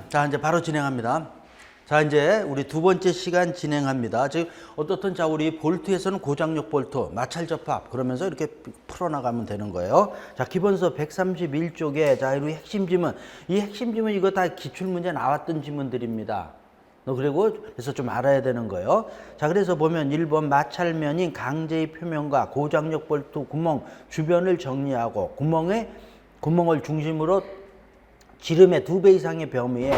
자, 이제 바로 진행합니다. 자, 이제 우리 두 번째 시간 진행합니다. 즉, 어떻든 자, 우리 볼트에서는 고장력 볼트, 마찰 접합, 그러면서 이렇게 풀어나가면 되는 거예요. 자, 기본서 131쪽에, 자, 우리 핵심 지문. 이 핵심 지문 이거 다 기출문제 나왔던 지문들입니다. 그리고 그래서 좀 알아야 되는 거예요. 자, 그래서 보면 1번 마찰면인 강제의 표면과 고장력 볼트 구멍 주변을 정리하고 구멍을 중심으로 지름의 2배 이상의 범위에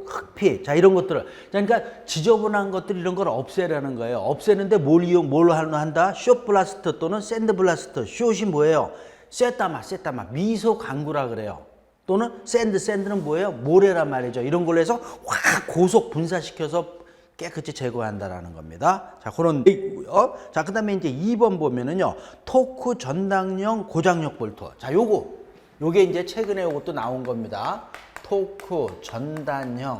흙피, 자, 이런 것들을. 그러니까 지저분한 것들 이런 걸 없애라는 거예요. 없애는데 뭘 한다? 숏 블라스트 또는 샌드 블라스트. 숏이 뭐예요? 쇳다마, 미소 강구라 그래요. 또는 샌드는 뭐예요? 모래란 말이죠. 이런 걸로 해서 확 고속 분사시켜서 깨끗이 제거한다라는 겁니다. 자, 그런 있고요. 자, 그다음에 이제 2번 보면은요. 토크 전당형 고장력 볼트. 자, 요게 이제 최근에 요것도 나온 겁니다. 토크 전단형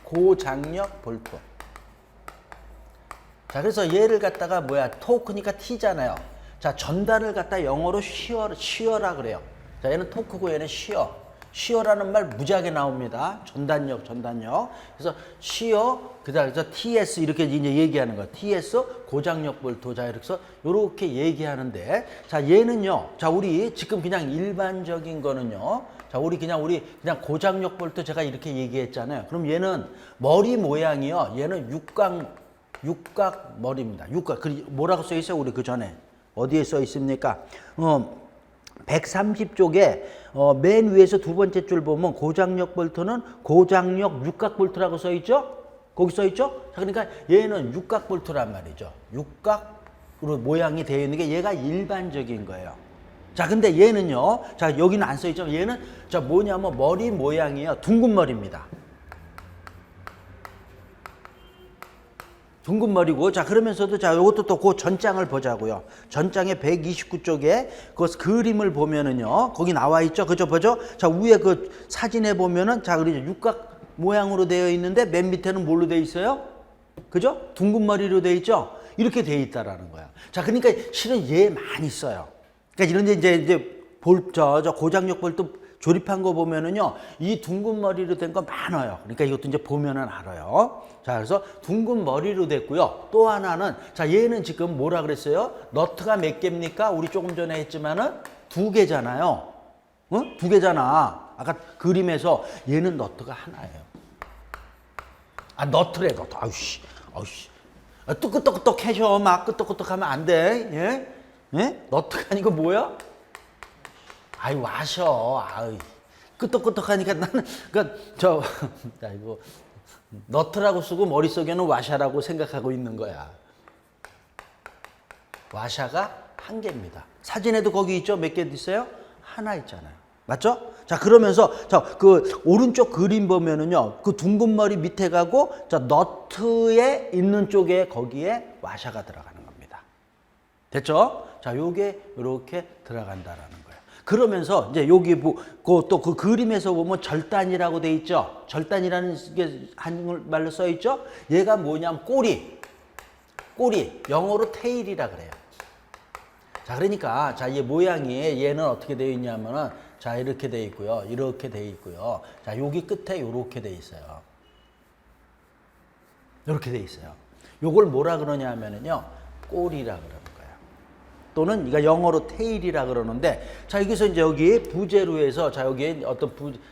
고장력 볼트. 자, 그래서 얘를 갖다가 토크니까 T잖아요. 자, 전단을 갖다 영어로 쉬어라 그래요. 자, 얘는 토크고 얘는 쉬어라는 말 무지하게 나옵니다. 전단력. 그래서 그래서 TS 이렇게 이제 얘기하는 거예요. TS 고장력 볼트. 자, 이렇게 얘기하는데, 자, 얘는요. 자, 우리 지금 그냥 일반적인 거는요. 자, 우리 그냥 고장력 볼트 제가 이렇게 얘기했잖아요. 그럼 얘는 머리 모양이요. 얘는 육각 머리입니다. 뭐라고 써 있어요? 우리 그 전에 어디에 써 있습니까? 130쪽에 맨 위에서 두 번째 줄 보면 고장력 볼트는 고장력 육각 볼트라고 써 있죠? 거기 써 있죠? 자, 그러니까 얘는 육각 볼트란 말이죠. 육각으로 모양이 되어 있는 게 얘가 일반적인 거예요. 자, 근데 얘는요. 자, 여기는 안 써 있지만 얘는 자, 뭐냐면 머리 모양이요. 둥근 머리입니다. 둥근 머리고, 자, 그러면서도, 자, 요것도 또 그 전장을 보자고요. 전장의 129쪽에 그 그림을 보면은요, 거기 나와 있죠? 그죠? 보죠? 자, 위에 그 사진에 보면은, 자, 그러죠. 육각 모양으로 되어 있는데, 맨 밑에는 뭘로 되어 있어요? 그죠? 둥근 머리로 되어 있죠? 이렇게 되어 있다라는 거야. 자, 그러니까 실은 얘 많이 써요. 그러니까 이런 이제 고장력 볼트 조립한 거 보면은요, 이 둥근 머리로 된 거 많아요. 그러니까 이것도 이제 보면은 알아요. 자, 그래서 둥근 머리로 됐고요. 또 하나는, 자, 얘는 지금 뭐라 그랬어요? 너트가 몇 개입니까? 우리 조금 전에 했지만은 2개잖아요. 2개잖아. 아까 그림에서 얘는 너트가 하나예요. 아, 너트래. 아우씨. 끄떡끄떡 해줘. 막 끄떡끄떡하면 안 돼. 예? 너트가 아니고 뭐야? 아이, 와셔. 아이, 끄떡끄떡하니까 나는, 이거, 너트라고 쓰고 머릿속에는 와샤라고 생각하고 있는 거야. 와샤가 1개입니다. 사진에도 거기 있죠? 몇 개 있어요? 하나 있잖아요. 맞죠? 자, 그러면서, 자, 그 오른쪽 그림 보면은요, 그 둥근 머리 밑에 가고, 자, 너트에 있는 쪽에 거기에 와샤가 들어가는 겁니다. 됐죠? 자, 요게 이렇게 들어간다라는 거예요. 그러면서 이제 여기 또 그 그림에서 보면 절단이라고 돼 있죠. 절단이라는 게 한국말로 써 있죠. 얘가 뭐냐면 꼬리, 영어로 테일이라 그래요. 자, 그러니까 자, 얘 모양이 얘는 어떻게 되어 있냐면은 자, 이렇게 돼 있고요, 이렇게 돼 있고요. 자, 여기 끝에 이렇게 돼 있어요. 이렇게 돼 있어요. 요걸 뭐라 그러냐면은요, 꼬리라 그래요. 또는 이거 영어로 테일이라 그러는데, 자, 여기서 이제 여기 부재로 해서, 자, 여기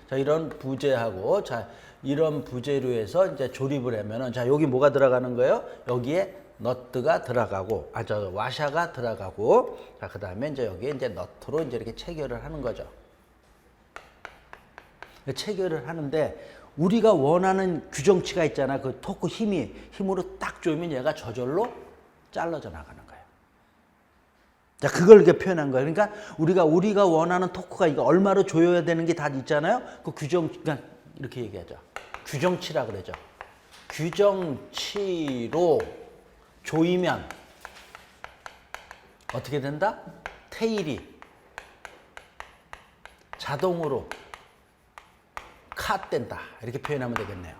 자, 이런 부재하고, 자, 이런 부재로 해서 이제 조립을 하면은, 자, 여기 뭐가 들어가는 거예요? 여기에 너트가 들어가고, 와샤가 들어가고, 자, 그 다음에 이제 여기에 이제 너트로 이제 이렇게 체결을 하는 거죠. 체결을 하는데, 우리가 원하는 규정치가 있잖아. 그 토크 힘으로 딱 조이면 얘가 저절로 잘라져 나가는 거예요. 자, 그걸 이렇게 표현한 거예요. 그러니까 우리가 원하는 토크가 이거 얼마로 조여야 되는 게 다 있잖아요. 그 그러니까 이렇게 얘기하죠. 규정치라 그러죠. 규정치로 조이면 어떻게 된다? 테일이 자동으로 컷된다. 이렇게 표현하면 되겠네요.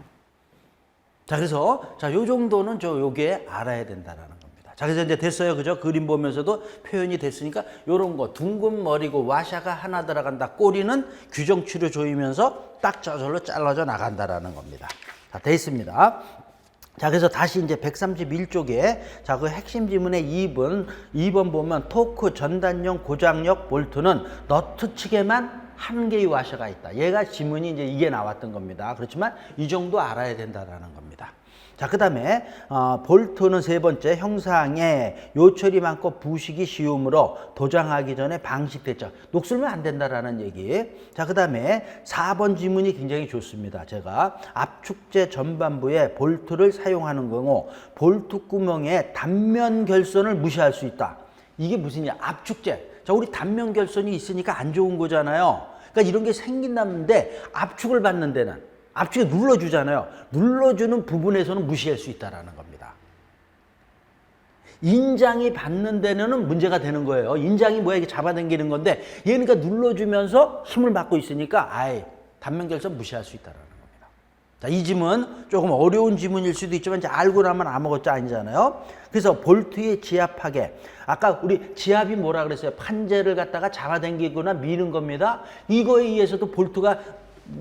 자, 그래서 자, 요 정도는 요게 알아야 된다라는 겁니다. 자, 그래서 이제 됐어요. 그죠? 그림 보면서도 표현이 됐으니까 요런 거 둥근 머리고 와샤가 하나 들어간다. 꼬리는 규정치로 조이면서 딱 저절로 잘라져 나간다라는 겁니다. 자, 돼 있습니다. 자, 그래서 다시 이제 131쪽에 자, 그 핵심 지문의 2번 보면 토크 전단용 고장력 볼트는 너트 측에만 한 개의 와셔가 있다. 얘가 지문이 이제 이게 나왔던 겁니다. 그렇지만 이 정도 알아야 된다라는 겁니다. 자, 그 다음에 볼트는 세 번째 형상에 요철이 많고 부식이 쉬우므로 도장하기 전에 방식됐죠. 녹슬면 안 된다라는 얘기. 자, 그 다음에 4번 지문이 굉장히 좋습니다. 제가 압축제 전반부에 볼트를 사용하는 경우 볼트 구멍에 단면 결선을 무시할 수 있다. 이게 무슨 일? 압축제. 자, 우리 단면 결선이 있으니까 안 좋은 거잖아요. 그러니까 이런 게 생긴다는데 압축을 받는 데는 압축에 눌러주잖아요. 눌러주는 부분에서는 무시할 수 있다는 겁니다. 인장이 받는 데는 문제가 되는 거예요. 인장이 뭐야? 이게 잡아당기는 건데 얘는 그러니까 눌러주면서 힘을 받고 있으니까 아예 단면결선 무시할 수 있다는 겁니다. 자, 이 지문 조금 어려운 지문일 수도 있지만 이제 알고 나면 아무것도 아니잖아요. 그래서 볼트의 지압하게 아까 우리 지압이 뭐라 그랬어요? 판재를 갖다가 잡아당기거나 미는 겁니다. 이거에 의해서도 볼트가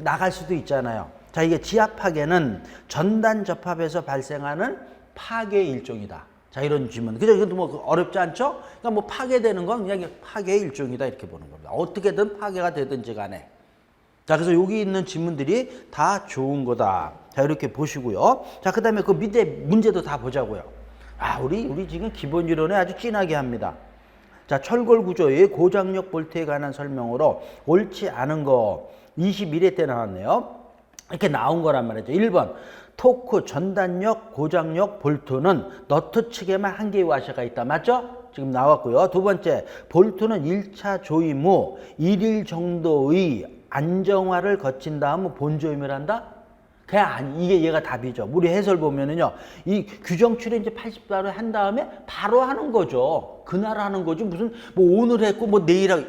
나갈 수도 있잖아요. 자, 이게 지압파괴는 전단 접합에서 발생하는 파괴의 일종이다. 자, 이런 질문. 그죠? 이것도 뭐 어렵지 않죠? 그러니까 뭐 파괴되는 건 그냥 파괴의 일종이다. 이렇게 보는 겁니다. 어떻게든 파괴가 되든지 간에. 자, 그래서 여기 있는 지문들이 다 좋은 거다. 자, 이렇게 보시고요. 자, 그 다음에 그 밑에 문제도 다 보자고요. 아, 우리 지금 기본 이론에 아주 진하게 합니다. 자, 철골 구조의 고장력 볼트에 관한 설명으로 옳지 않은 거 21회 때 나왔네요. 이렇게 나온 거란 말이죠. 1번 토크 전단력 고장력 볼트는 너트 측에만 한 개의 와셔가 있다. 맞죠? 지금 나왔고요. 두 번째 볼트는 1차 조임 후 1일 정도의 안정화를 거친 다음 본조임을 한다? 그냥 이게 얘가 답이죠. 우리 해설 보면은요. 이 규정치를 이제 80도로 한 다음에 바로 하는 거죠. 그날 하는 거죠. 무슨 뭐 오늘 했고 뭐 내일 하고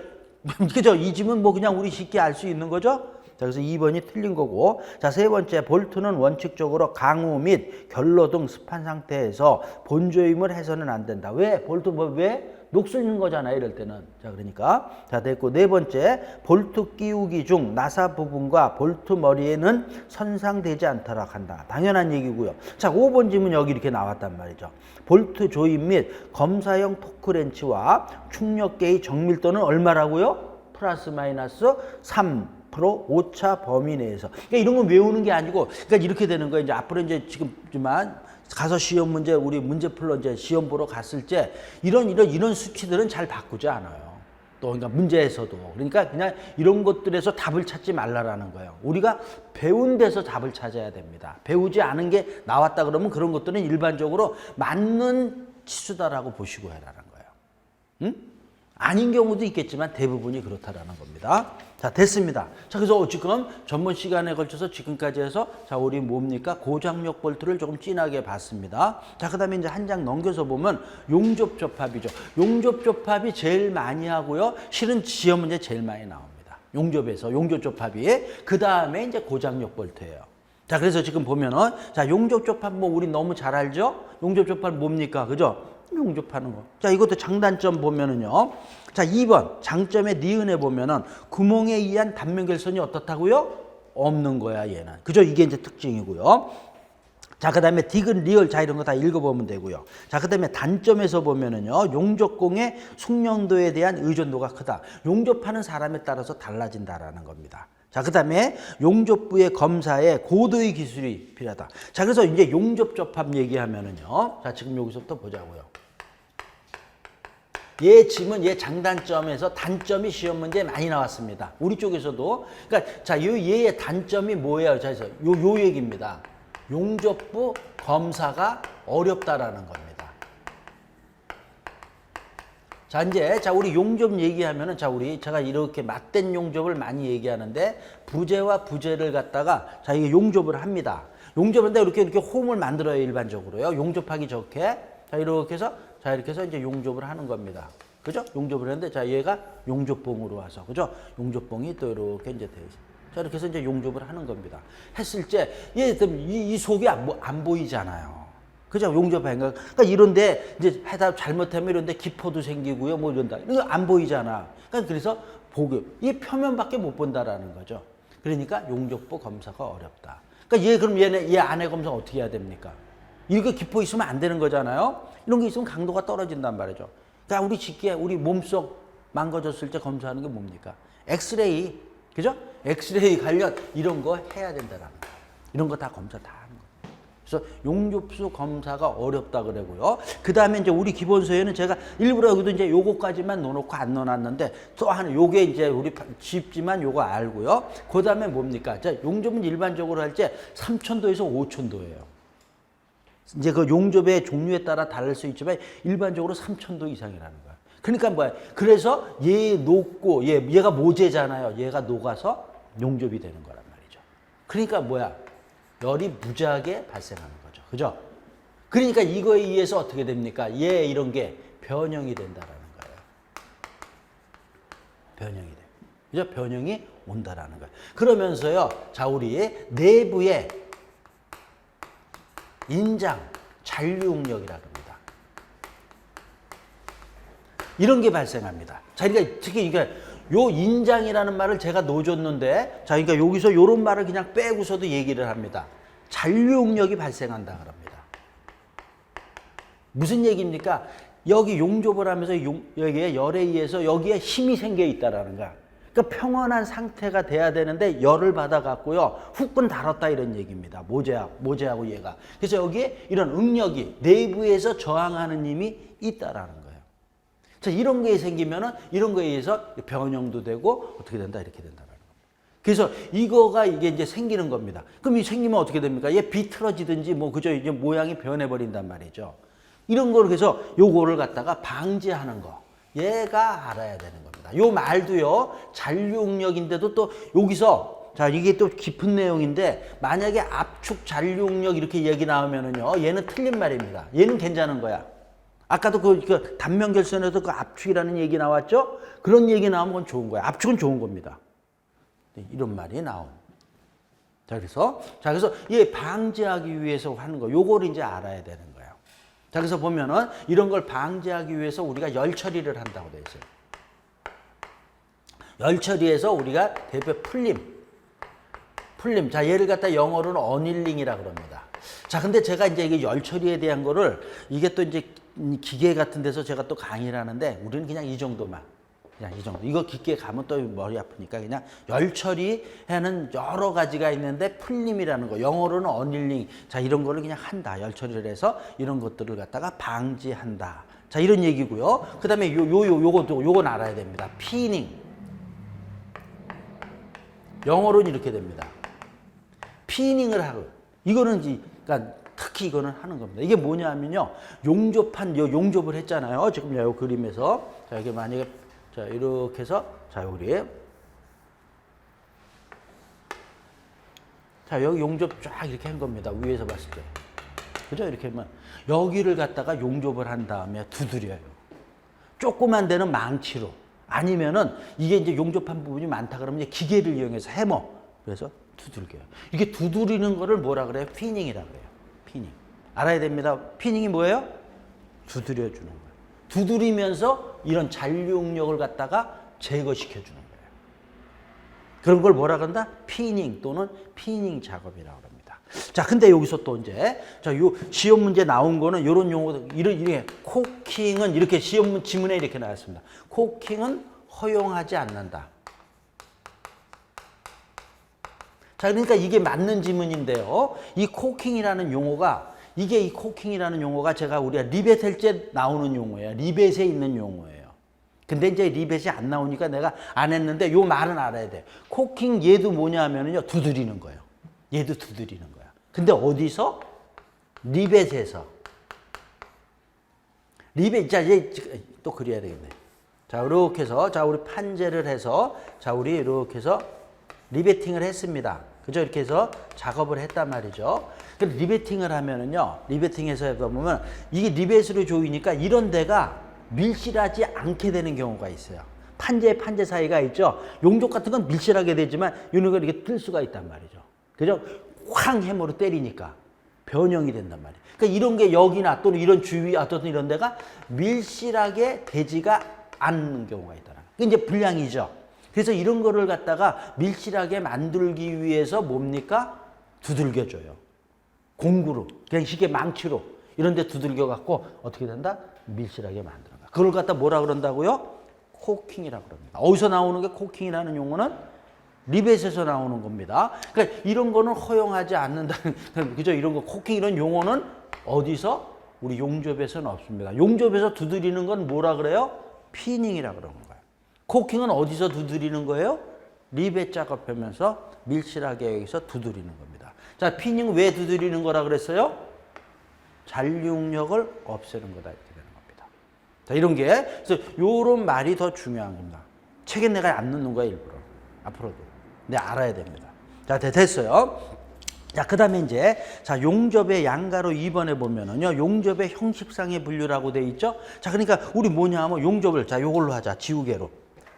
그죠? 이 집은 뭐 그냥 우리 쉽게 알 수 있는 거죠? 자, 그래서 2번이 틀린 거고. 자, 세 번째, 볼트는 원칙적으로 강우 및 결로 등 습한 상태에서 본조임을 해서는 안 된다. 왜? 볼트 왜? 녹슬는 거잖아요, 이럴 때는. 자, 그러니까. 자, 됐고. 네 번째, 볼트 끼우기 중 나사 부분과 볼트 머리에는 손상되지 않도록 한다. 당연한 얘기고요. 자, 5번 질문 여기 이렇게 나왔단 말이죠. 볼트 조임 및 검사형 토크렌치와 충력계의 정밀도는 얼마라고요? 플러스 마이너스 3. 오차 범위 내에서. 그러니까 이런 건 외우는 게 아니고, 그러니까 이렇게 되는 거예요. 이제 앞으로 이제 지금지만 가서 시험 문제, 우리 문제 풀러 이제 시험 보러 갔을 때 이런 수치들은 잘 바꾸지 않아요. 또 그러니까 문제에서도. 그러니까 그냥 이런 것들에서 답을 찾지 말라라는 거예요. 우리가 배운 데서 답을 찾아야 됩니다. 배우지 않은 게 나왔다 그러면 그런 것들은 일반적으로 맞는 치수다라고 보시고 해라는 거예요. 응? 아닌 경우도 있겠지만 대부분이 그렇다라는 겁니다. 자, 됐습니다. 자, 그래서 지금 전번 시간에 걸쳐서 지금까지 해서 자, 우리 뭡니까? 고장력 볼트를 조금 진하게 봤습니다. 자, 그 다음에 이제 한 장 넘겨서 보면 용접접합이죠. 용접접합이 제일 많이 하고요. 실은 시험 문제 제일 많이 나옵니다. 용접에서 용접접합이. 그 다음에 이제 고장력 볼트예요. 자, 그래서 지금 보면은 자, 용접접합 뭐 우리 너무 잘 알죠? 용접접합 뭡니까? 그죠? 용접하는 거. 자, 이것도 장단점 보면은요. 자, 2번 장점의 니은에 보면은 구멍에 의한 단면 결선이 어떻다고요? 없는 거야, 얘는. 그죠? 이게 이제 특징이고요. 자, 그 다음에 디귿, 리얼, 자, 이런 거 다 읽어보면 되고요. 자, 그 다음에 단점에서 보면은요, 용접공의 숙련도에 대한 의존도가 크다. 용접하는 사람에 따라서 달라진다라는 겁니다. 자, 그 다음에 용접부의 검사에 고도의 기술이 필요하다. 자, 그래서 이제 용접접합 얘기하면은요, 자, 지금 여기서부터 보자고요. 얘 지문, 얘 장단점에서 단점이 시험 문제에 많이 나왔습니다. 우리 쪽에서도. 그러니까, 자, 얘의 단점이 뭐예요? 자, 그래서 요 얘기입니다. 용접부 검사가 어렵다라는 겁니다. 자, 이제, 자, 우리 용접 얘기하면은, 자, 제가 이렇게 맞댄 용접을 많이 얘기하는데, 부재와 부재를 갖다가, 자, 이게 용접을 합니다. 용접인데 이렇게 홈을 만들어요, 일반적으로요. 용접하기 좋게. 자, 이렇게 해서, 이제 용접을 하는 겁니다. 그죠? 용접을 했는데, 자, 얘가 용접봉으로 와서, 그죠? 용접봉이 또 이렇게 이제 돼 있어요. 자, 이렇게 해서 이제 용접을 하는 겁니다. 했을 때, 이 속이 안 보이잖아요. 그죠? 용접하니까. 그러니까 이런데 이제 하다 잘못하면 이런데 기포도 생기고요. 뭐 이런다. 이런 거 안 보이잖아. 그러니까 그래서 보기, 이 표면밖에 못 본다라는 거죠. 그러니까 용접부 검사가 어렵다. 그러니까 그럼 얘 안에 검사 어떻게 해야 됩니까? 이렇게 기포 있으면 안 되는 거잖아요. 이런 게 있으면 강도가 떨어진단 말이죠. 그러니까 우리 쉽게 우리 몸속 망가졌을 때 검사하는 게 뭡니까? 엑스레이, 그죠? 엑스레이 관련 이런 거 해야 된다라는 거예요. 이런 거 다 검사 다 하는 거예요. 그래서 용접수 검사가 어렵다 그러고요. 그 다음에 이제 우리 기본서에는 제가 일부러 여기도 이제 요거까지만 넣어놓고 안 넣어놨는데 또 하나 요게 이제 우리 쉽지만 요거 알고요. 그 다음에 뭡니까? 자, 용접은 일반적으로 할 때 3,000도에서 5,000도예요. 이제 그 용접의 종류에 따라 다를 수 있지만 일반적으로 3,000도 이상이라는 거야. 그러니까 뭐야? 그래서 얘 녹고 얘가 모재잖아요. 얘가 녹아서 용접이 되는 거란 말이죠. 그러니까 뭐야? 열이 무지하게 발생하는 거죠. 그죠? 그러니까 이거에 의해서 어떻게 됩니까? 이런 게 변형이 된다라는 거예요. 변형이 돼요. 그죠? 변형이 온다라는 거예요. 그러면서요. 자, 우리 내부에 인장, 잔류응력이라 합니다. 이런 게 발생합니다. 자, 그러니까 특히 이게 요 인장이라는 말을 제가 넣어줬는데, 자, 그러니까 여기서 요런 말을 그냥 빼고서도 얘기를 합니다. 잔류응력이 발생한다 그럽니다. 무슨 얘기입니까? 여기 용접을 하면서 여기에 열에 의해서 여기에 힘이 생겨 있다라는 거야. 그러니까 평온한 상태가 돼야 되는데 열을 받아갖고요. 후끈 달았다 이런 얘기입니다. 모재하고 얘가. 그래서 여기에 이런 응력이 내부에서 저항하는 힘이 있다라는 거예요. 자, 이런 게 생기면은 이런 거에 의해서 변형도 되고 어떻게 된다 이렇게 된다라는 겁니다. 그래서 이게 이제 생기는 겁니다. 그럼 이 생기면 어떻게 됩니까? 얘 비틀어지든지 뭐 그저 이제 모양이 변해버린단 말이죠. 이런 걸 그래서 요거를 갖다가 방지하는 거. 얘가 알아야 되는 겁니다. 요 말도요, 잔류응력인데도 또 여기서, 자, 이게 또 깊은 내용인데, 만약에 압축 잔류응력 이렇게 얘기 나오면은요, 얘는 틀린 말입니다. 얘는 괜찮은 거야. 아까도 그 단면결선에도 그 압축이라는 얘기 나왔죠? 그런 얘기 나오면 그건 좋은 거야. 압축은 좋은 겁니다. 이런 말이 나온. 자, 그래서 얘 방지하기 위해서 하는 거, 요거를 이제 알아야 되는 거예요. 자, 그래서 보면은 이런 걸 방지하기 위해서 우리가 열 처리를 한다고 되어 있어요. 열 처리에서 우리가 대표 풀림. 자, 얘를 갖다 영어로는 어닐링이라 그럽니다. 자, 근데 제가 이제 이게 열 처리에 대한 거를 이게 또 이제 기계 같은 데서 제가 또 강의를 하는데 우리는 그냥 이 정도만. 그냥 이 정도. 이거 깊게 가면 또 머리 아프니까 그냥 열 처리에는 여러 가지가 있는데 풀림이라는 거. 영어로는 어닐링. 자, 이런 거를 그냥 한다. 열 처리를 해서 이런 것들을 갖다가 방지한다. 자, 이런 얘기고요. 그다음에 요건 알아야 됩니다. 피닝. 용어로는 이렇게 됩니다. 피닝을 하고. 이거는 그러니까 특히 이거는 하는 겁니다. 이게 뭐냐면요. 용접을 했잖아요. 지금 요 그림에서. 자, 이게 만약에 자, 이렇게 해서, 자, 우리. 자, 여기 용접 쫙 이렇게 한 겁니다. 위에서 봤을 때. 그죠? 이렇게 하면. 여기를 갖다가 용접을 한 다음에 두드려요. 조그만 데는 망치로. 아니면은 이게 이제 용접한 부분이 많다 그러면 이제 기계를 이용해서 해머. 그래서 두들겨요. 이게 두드리는 거를 뭐라 그래요? 피닝이라 그래요. 피닝. 알아야 됩니다. 피닝이 뭐예요? 두드려 주는 거예요. 두드리면서 이런 잔류응력을 갖다가 제거시켜 주는 거예요. 그런 걸 뭐라 그런다? 피닝 또는 피닝 작업이라고 합니다. 자, 근데 여기서 또 이제 자, 요 시험 문제 나온 거는 요런 용어 이렇게 코킹은 이렇게 시험 지문에 이렇게 나왔습니다. 코킹은 허용하지 않는다. 자, 그러니까 이게 맞는 지문인데요. 이 코킹이라는 용어가 제가 우리가 리벳 할 때 나오는 용어예요. 리벳에 있는 용어예요. 근데 이제 리벳이 안 나오니까 내가 안 했는데 요 말은 알아야 돼. 코킹 얘도 뭐냐 하면은요. 두드리는 거예요. 얘도 두드리는 거야. 근데 어디서? 리벳에서. 리벳, 자, 얘 또 그려야 되겠네. 자, 이렇게 해서, 자, 우리 판재를 해서, 자, 우리 이렇게 해서 리베팅을 했습니다. 그죠? 이렇게 해서 작업을 했단 말이죠. 그럼 리베팅을 하면은요, 리베팅해서 해다 보면 이게 리벳으로 조이니까 이런 데가 밀실하지 않게 되는 경우가 있어요. 판재 사이가 있죠. 용접 같은 건 밀실하게 되지만 이런 걸 이렇게 뜰 수가 있단 말이죠. 그죠? 황 해머로 때리니까 변형이 된단 말이에요. 그러니까 이런 게 여기나 또는 이런 주위 어떤 이런 데가 밀실하게 되지가 않는 경우가 있더라. 그게 이제 불량이죠. 그래서 이런 거를 갖다가 밀실하게 만들기 위해서 뭡니까? 두들겨줘요. 공구로, 그냥 쉽게 망치로 이런 데 두들겨 갖고 어떻게 된다? 밀실하게 만드는 거야. 그걸 갖다 뭐라 그런다고요? 코킹이라고 그럽니다. 어디서 나오는 게 코킹이라는 용어는 리벳에서 나오는 겁니다. 그러니까 이런 거는 허용하지 않는다는, 그죠? 이런 거, 코킹 이런 용어는 어디서? 우리 용접에서는 없습니다. 용접에서 두드리는 건 뭐라 그래요? 피닝이라고 그러는 거예요. 코킹은 어디서 두드리는 거예요? 리벳 작업하면서 밀실하게 여기서 두드리는 겁니다. 자, 피닝 왜 두드리는 거라 그랬어요? 잔류력을 없애는 거다 이렇게 되는 겁니다. 자, 이런 게 그래서 요런 말이 더 중요한 겁니다. 책에 내가 안 넣는 거야 일부러. 앞으로도. 근데 알아야 됩니다. 자, 됐어요. 자, 그 다음에 이제, 자, 용접의 양가로 2번에 보면은요, 용접의 형식상의 분류라고 돼 있죠? 자, 그러니까 우리 뭐냐 하면 용접을, 자, 요걸로 하자. 지우개로.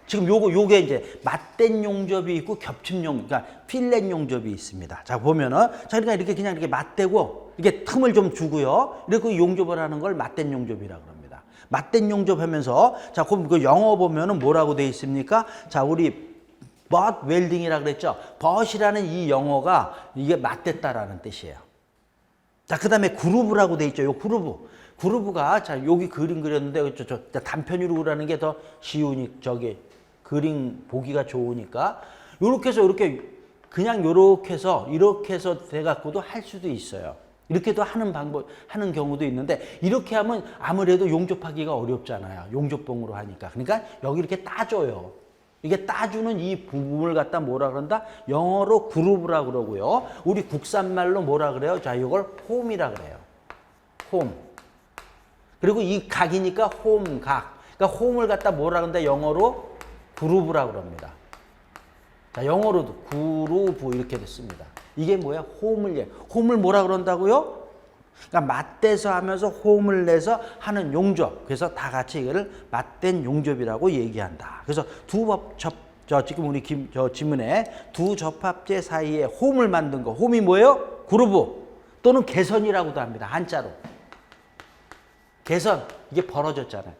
지금 요게 이제 맞댄 용접이 있고 그러니까 필렛 용접이 있습니다. 자, 보면은, 자, 그러니까 이렇게 그냥 이렇게 맞대고, 이렇게 틈을 좀 주고요. 이렇게 용접을 하는 걸 맞댄 용접이라고 합니다. 맞댄 용접하면서, 자, 그럼 그 영어 보면은 뭐라고 돼 있습니까? 자, 우리 butt 웰딩이라 그랬죠. butt이라는 이 영어가 이게 맞댔다라는 뜻이에요. 자, 그 다음에 그루브라고 돼 있죠. 요 그루브. 그루브가, 자, 여기 그림 그렸는데, 단편으로 그리는 게 더 쉬우니, 그림 보기가 좋으니까, 요렇게 해서, 이렇게, 그냥 요렇게 해서, 이렇게 해서 돼갖고도 할 수도 있어요. 이렇게도 하는 경우도 있는데, 이렇게 하면 아무래도 용접하기가 어렵잖아요. 용접봉으로 하니까. 그러니까 여기 이렇게 따줘요. 이게 따주는 이 부분을 갖다 뭐라 그런다? 영어로 그루브라 그러고요. 우리 국산말로 뭐라 그래요? 자, 이걸 홈이라 그래요. 홈. 그리고 이 각이니까 홈각. 그러니까 홈을 갖다 뭐라 그런다? 영어로 그루브라 그럽니다. 자, 영어로도 그루브 이렇게 됐습니다. 이게 뭐야? 홈을 뭐라 그런다고요? 그러니까 맞대서 하면서 홈을 내서 하는 용접. 그래서 다 같이 이거를 맞댄 용접이라고 얘기한다. 그래서 지금 우리 지문에 두 접합제 사이에 홈을 만든 거. 홈이 뭐예요? 그루브 또는 개선이라고도 합니다. 한자로. 개선. 이게 벌어졌잖아요.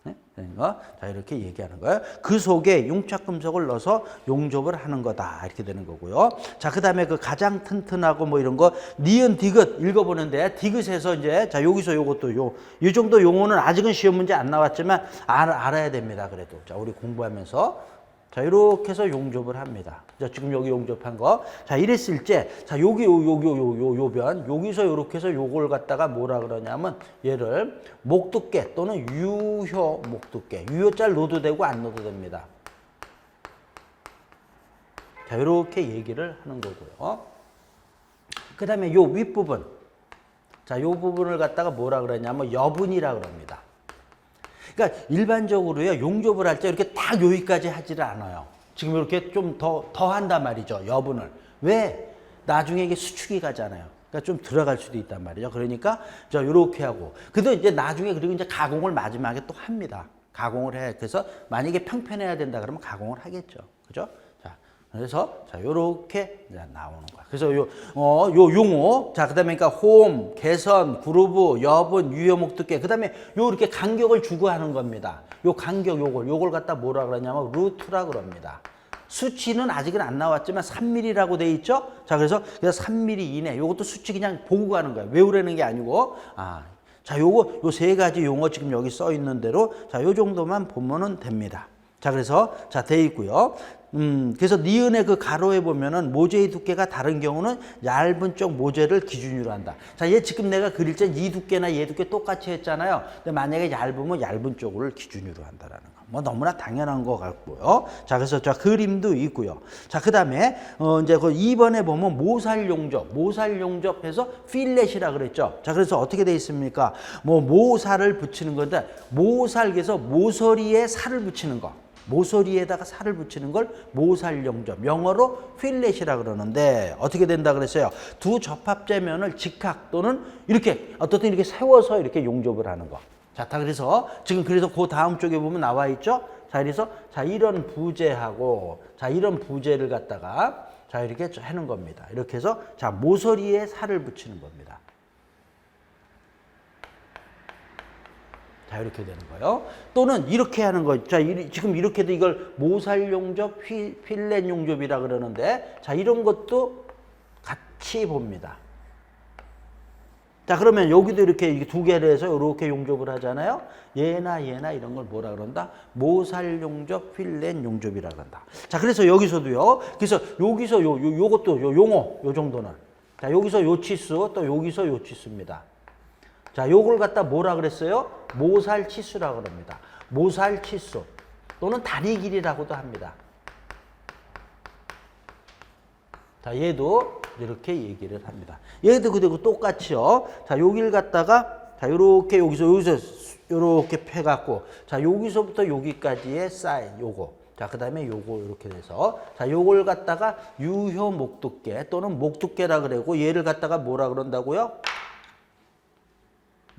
네? 그러니까 자, 이렇게 얘기하는 거예요. 그 속에 용착금속을 넣어서 용접을 하는 거다. 이렇게 되는 거고요. 자, 그 다음에 그 가장 튼튼하고 뭐 이런 거, 니은, 디귿 읽어보는데, 디귿에서 이제, 자, 여기서 요것도 이 정도 용어는 아직은 시험 문제 안 나왔지만 알아야 됩니다. 그래도. 자, 우리 공부하면서. 자, 이렇게 해서 용접을 합니다. 자, 지금 여기 용접한 거. 자, 이랬을 때, 자, 여기, 요 변. 여기서 이렇게 해서 요걸 갖다가 뭐라 그러냐면, 얘를 목두께 또는 유효 목두께. 유효자를 넣어도 되고 안 넣어도 됩니다. 자, 이렇게 얘기를 하는 거고요. 그 다음에 요 윗부분. 자, 요 부분을 갖다가 뭐라 그러냐면, 여분이라 그럽니다. 그러니까 일반적으로요, 용접을 할 때 이렇게 딱 여기까지 하지를 않아요. 지금 이렇게 좀 더 한단 말이죠, 여분을. 왜? 나중에 이게 수축이 가잖아요. 그러니까 좀 들어갈 수도 있단 말이죠. 그러니까, 자, 요렇게 하고. 근데 이제 나중에 그리고 이제 가공을 마지막에 또 합니다. 가공을 해. 그래서 만약에 평편해야 된다 그러면 가공을 하겠죠. 그죠? 그래서 자, 요렇게 나오는 거야. 그래서 요 용어, 자, 그다음에 그러니까 홈, 개선, 그루브, 여분, 유효 목두께. 그다음에 요 이렇게 간격을 주고 하는 겁니다. 요 간격 요걸 갖다 뭐라 그러냐면 루트라 그럽니다. 수치는 아직은 안 나왔지만 3mm라고 돼 있죠? 자, 그래서 3mm 이내. 요것도 수치 그냥 보고 가는 거예요. 외우라는 게 아니고. 자, 요 세 가지 용어 지금 여기 써 있는 대로 자, 요 정도만 보면은 됩니다. 자, 그래서 자, 돼 있고요. 그래서 니은의 그 가로에 보면은 모재의 두께가 다른 경우는 얇은 쪽 모재를 기준으로 한다. 자, 얘 지금 내가 그릴 때 이 두께나 얘 두께 똑같이 했잖아요. 근데 만약에 얇으면 얇은 쪽을 기준으로 한다라는 거. 뭐 너무나 당연한 것 같고요. 자, 그래서 자, 그림도 있고요. 자, 그다음에 이제 그 2번에 보면 모살 용접해서 필렛이라 그랬죠. 자, 그래서 어떻게 돼 있습니까? 뭐 모살을 붙이는 건데 모살에서 모서리에 살을 붙이는 거. 모서리에다가 살을 붙이는 걸 모살 용접, 영어로 필렛이라 그러는데 어떻게 된다 그랬어요? 두 접합제면을 직각 또는 이렇게 어떻든 이렇게 세워서 이렇게 용접을 하는 거. 자, 그래서 지금 그래서 그 다음 쪽에 보면 나와 있죠? 자, 그래서 자, 이런 부재하고 자, 이런 부재를 갖다가 자, 자, 이렇게 하는 겁니다. 이렇게 해서 자, 모서리에 살을 붙이는 겁니다. 자, 이렇게 되는 거예요. 또는 이렇게 하는 거. 자, 지금 이렇게도 이걸 모살 용접, 필렛 용접이라 그러는데, 자, 이런 것도 같이 봅니다. 자, 그러면 여기도 이렇게 두 개를 해서 이렇게 용접을 하잖아요. 얘나 이런 걸 뭐라 그런다? 모살 용접, 필렛 용접이라 그런다. 자, 그래서 여기서도요. 그래서 여기서 요것도 용어, 요 정도는. 자, 여기서 요 치수, 또 여기서 요 치수입니다. 자, 요걸 갖다 뭐라 그랬어요? 모살 치수라 그럽니다. 모살 치수 또는 다리 길이라고도 합니다. 자, 얘도 이렇게 얘기를 합니다. 얘도 그리고 똑같이요. 자, 여기를 갖다가 자, 요렇게 여기서 요렇게 펴 갖고 자, 여기서부터 여기까지의 사이즈 요거. 자, 그다음에 요거 이렇게 돼서 자, 요걸 갖다가 유효 목두께 또는 목두께라 그러고 얘를 갖다가 뭐라 그런다고요?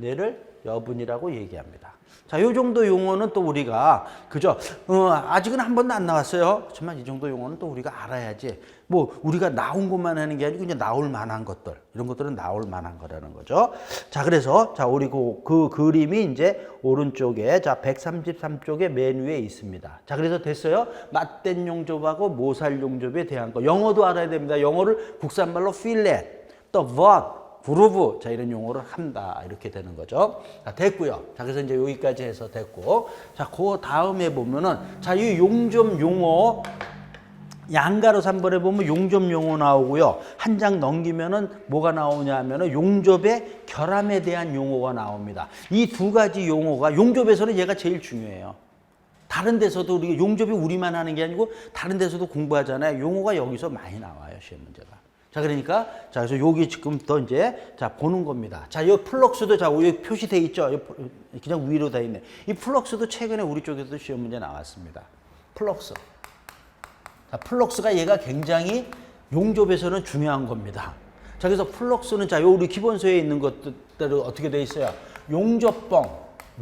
얘를 여분이라고 얘기합니다. 자, 요 정도 용어는 또 우리가 그죠? 아직은 한 번도 안 나왔어요. 하지만 이 정도 용어는 또 우리가 알아야지. 뭐 우리가 나온 것만 하는 게 아니고 이제 나올 만한 것들 이런 것들은 나올 만한 거라는 거죠. 자, 그래서 자, 우리 그 그림이 이제 오른쪽에 자 133쪽에 맨 위에 있습니다. 자, 그래서 됐어요. 맞댄 용접하고 모살 용접에 대한 거 영어도 알아야 됩니다. 영어를 국산말로 필렛, 또 벗 그루브, 자, 이런 용어를 한다. 이렇게 되는 거죠. 자, 됐고요. 자, 그래서 이제 여기까지 해서 됐고. 자, 그 다음에 보면은, 자, 이 용접 용어, 양가로 3번에 보면 용접 용어 나오고요. 한 장 넘기면은 뭐가 나오냐 하면은 용접의 결함에 대한 용어가 나옵니다. 이 두 가지 용어가, 용접에서는 얘가 제일 중요해요. 다른 데서도 우리 용접이 우리만 하는 게 아니고 다른 데서도 공부하잖아요. 용어가 여기서 많이 나와요. 시험 문제가. 자, 그러니까, 자, 그래서 여기 지금 더 이제, 자, 보는 겁니다. 자, 이 플럭스도, 자, 여기 표시되어 있죠? 그냥 위로 돼 있네. 이 플럭스도 최근에 우리 쪽에서도 시험 문제 나왔습니다. 플럭스. 자, 플럭스가 얘가 굉장히 용접에서는 중요한 겁니다. 자, 그래서 플럭스는, 자, 요 우리 기본서에 있는 것대로 어떻게 돼 있어요? 용접봉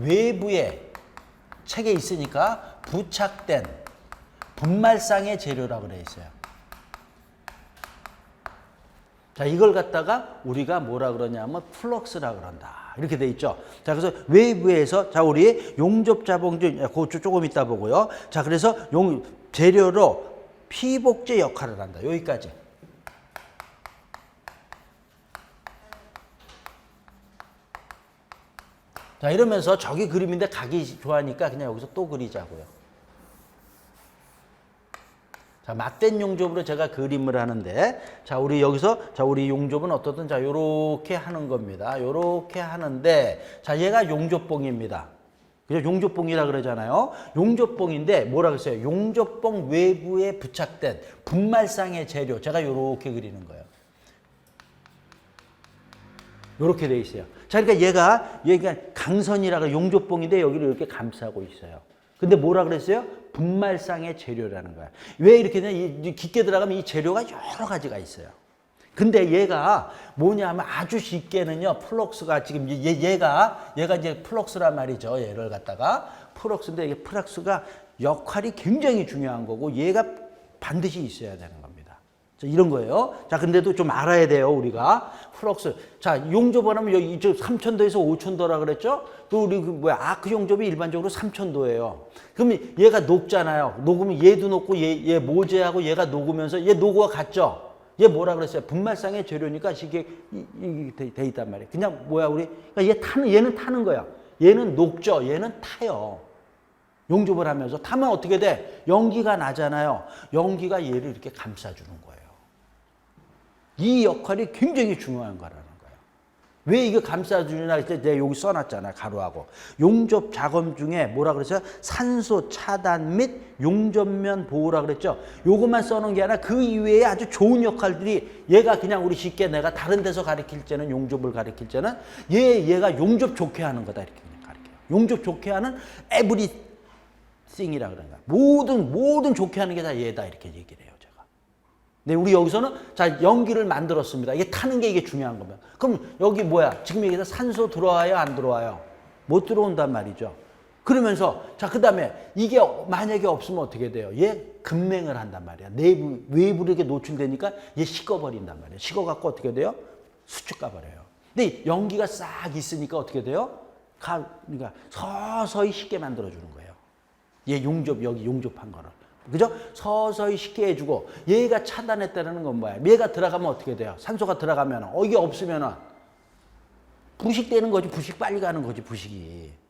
외부에 책에 있으니까 부착된 분말상의 재료라고 돼 있어요. 자, 이걸 갖다가 우리가 뭐라 그러냐면 플럭스라 그런다. 이렇게 돼 있죠. 자, 그래서 외부에서 자, 우리 용접 자봉주 그거 조금 이따 보고요. 자, 그래서 재료로 피복제 역할을 한다. 여기까지. 자, 이러면서 저기 그림인데 가기 좋아하니까 그냥 여기서 또 그리자고요. 자, 맞댄 용접으로 제가 그림을 하는데, 자, 우리 여기서, 자, 우리 용접은 어떻든, 자, 요렇게 하는 겁니다. 요렇게 하는데, 자, 얘가 용접봉입니다. 그죠? 용접봉이라 그러잖아요. 용접봉인데, 뭐라 그랬어요? 용접봉 외부에 부착된 분말상의 재료. 제가 요렇게 그리는 거예요. 요렇게 돼 있어요. 자, 그러니까 얘가 강선이라고 용접봉인데, 여기를 이렇게 감싸고 있어요. 근데 뭐라 그랬어요? 분말상의 재료라는 거야. 왜 이렇게 되냐? 깊게 들어가면 이 재료가 여러 가지가 있어요. 근데 얘가 뭐냐 하면 아주 쉽게는요, 플럭스가 지금 얘가 이제 플럭스란 말이죠. 얘를 갖다가 플럭스인데 이게 플럭스가 역할이 굉장히 중요한 거고 얘가 반드시 있어야 되는 겁니다. 자, 이런 거예요. 자, 근데도 좀 알아야 돼요, 우리가. 플럭스. 자, 용접을 하면 여기 3000도에서 5000도라 그랬죠? 또 우리 아크 용접이 일반적으로 3000도예요. 그러면 얘가 녹잖아요. 녹으면 얘도 녹고 얘 모재하고 얘가 녹으면서 얘 녹어가 같죠? 얘 뭐라 그랬어요? 분말상의 재료니까 이게 돼 있단 말이에요. 그냥 우리 그러니까 얘는 타는 거야. 얘는 녹죠. 얘는 타요. 용접을 하면서 타면 어떻게 돼? 연기가 나잖아요. 연기가 얘를 이렇게 감싸주는 거예요. 이 역할이 굉장히 중요한 거라는 거예요. 왜 이거 감싸주냐 할 때 내가 여기 써놨잖아요. 가로하고. 용접 작업 중에 뭐라 그랬어요? 산소 차단 및 용접면 보호라 그랬죠. 요것만 써놓은 게 아니라 그 이외에 아주 좋은 역할들이 얘가 그냥 우리 쉽게 내가 다른 데서 가르칠 때는 용접을 가르칠 때는 얘가 용접 좋게 하는 거다 이렇게 그냥 가르쳐요. 용접 좋게 하는 everything이라 그러는 거야. 모든 좋게 하는 게 다 얘다 이렇게 얘기를 해요. 네, 우리 여기서는 자, 연기를 만들었습니다. 이게 타는 게 이게 중요한 겁니다. 그럼 여기 뭐야? 지금 여기서 산소 들어와요, 안 들어와요? 못 들어온단 말이죠. 그러면서 자 그다음에 이게 만약에 없으면 어떻게 돼요? 얘 급냉을 한단 말이야. 내부 외부력에 노출되니까 얘 식어버린단 말이야. 식어갖고 어떻게 돼요? 수축 가버려요. 근데 연기가 싹 있으니까 어떻게 돼요? 그러니까 서서히 식게 만들어주는 거예요. 얘 용접 여기 용접한 거를. 그죠? 서서히 식게 해주고 얘가 차단했다는 건 뭐야? 얘가 들어가면 어떻게 돼요? 산소가 들어가면 이게 없으면은 부식되는 거지. 부식 빨리 가는 거지. 부식이.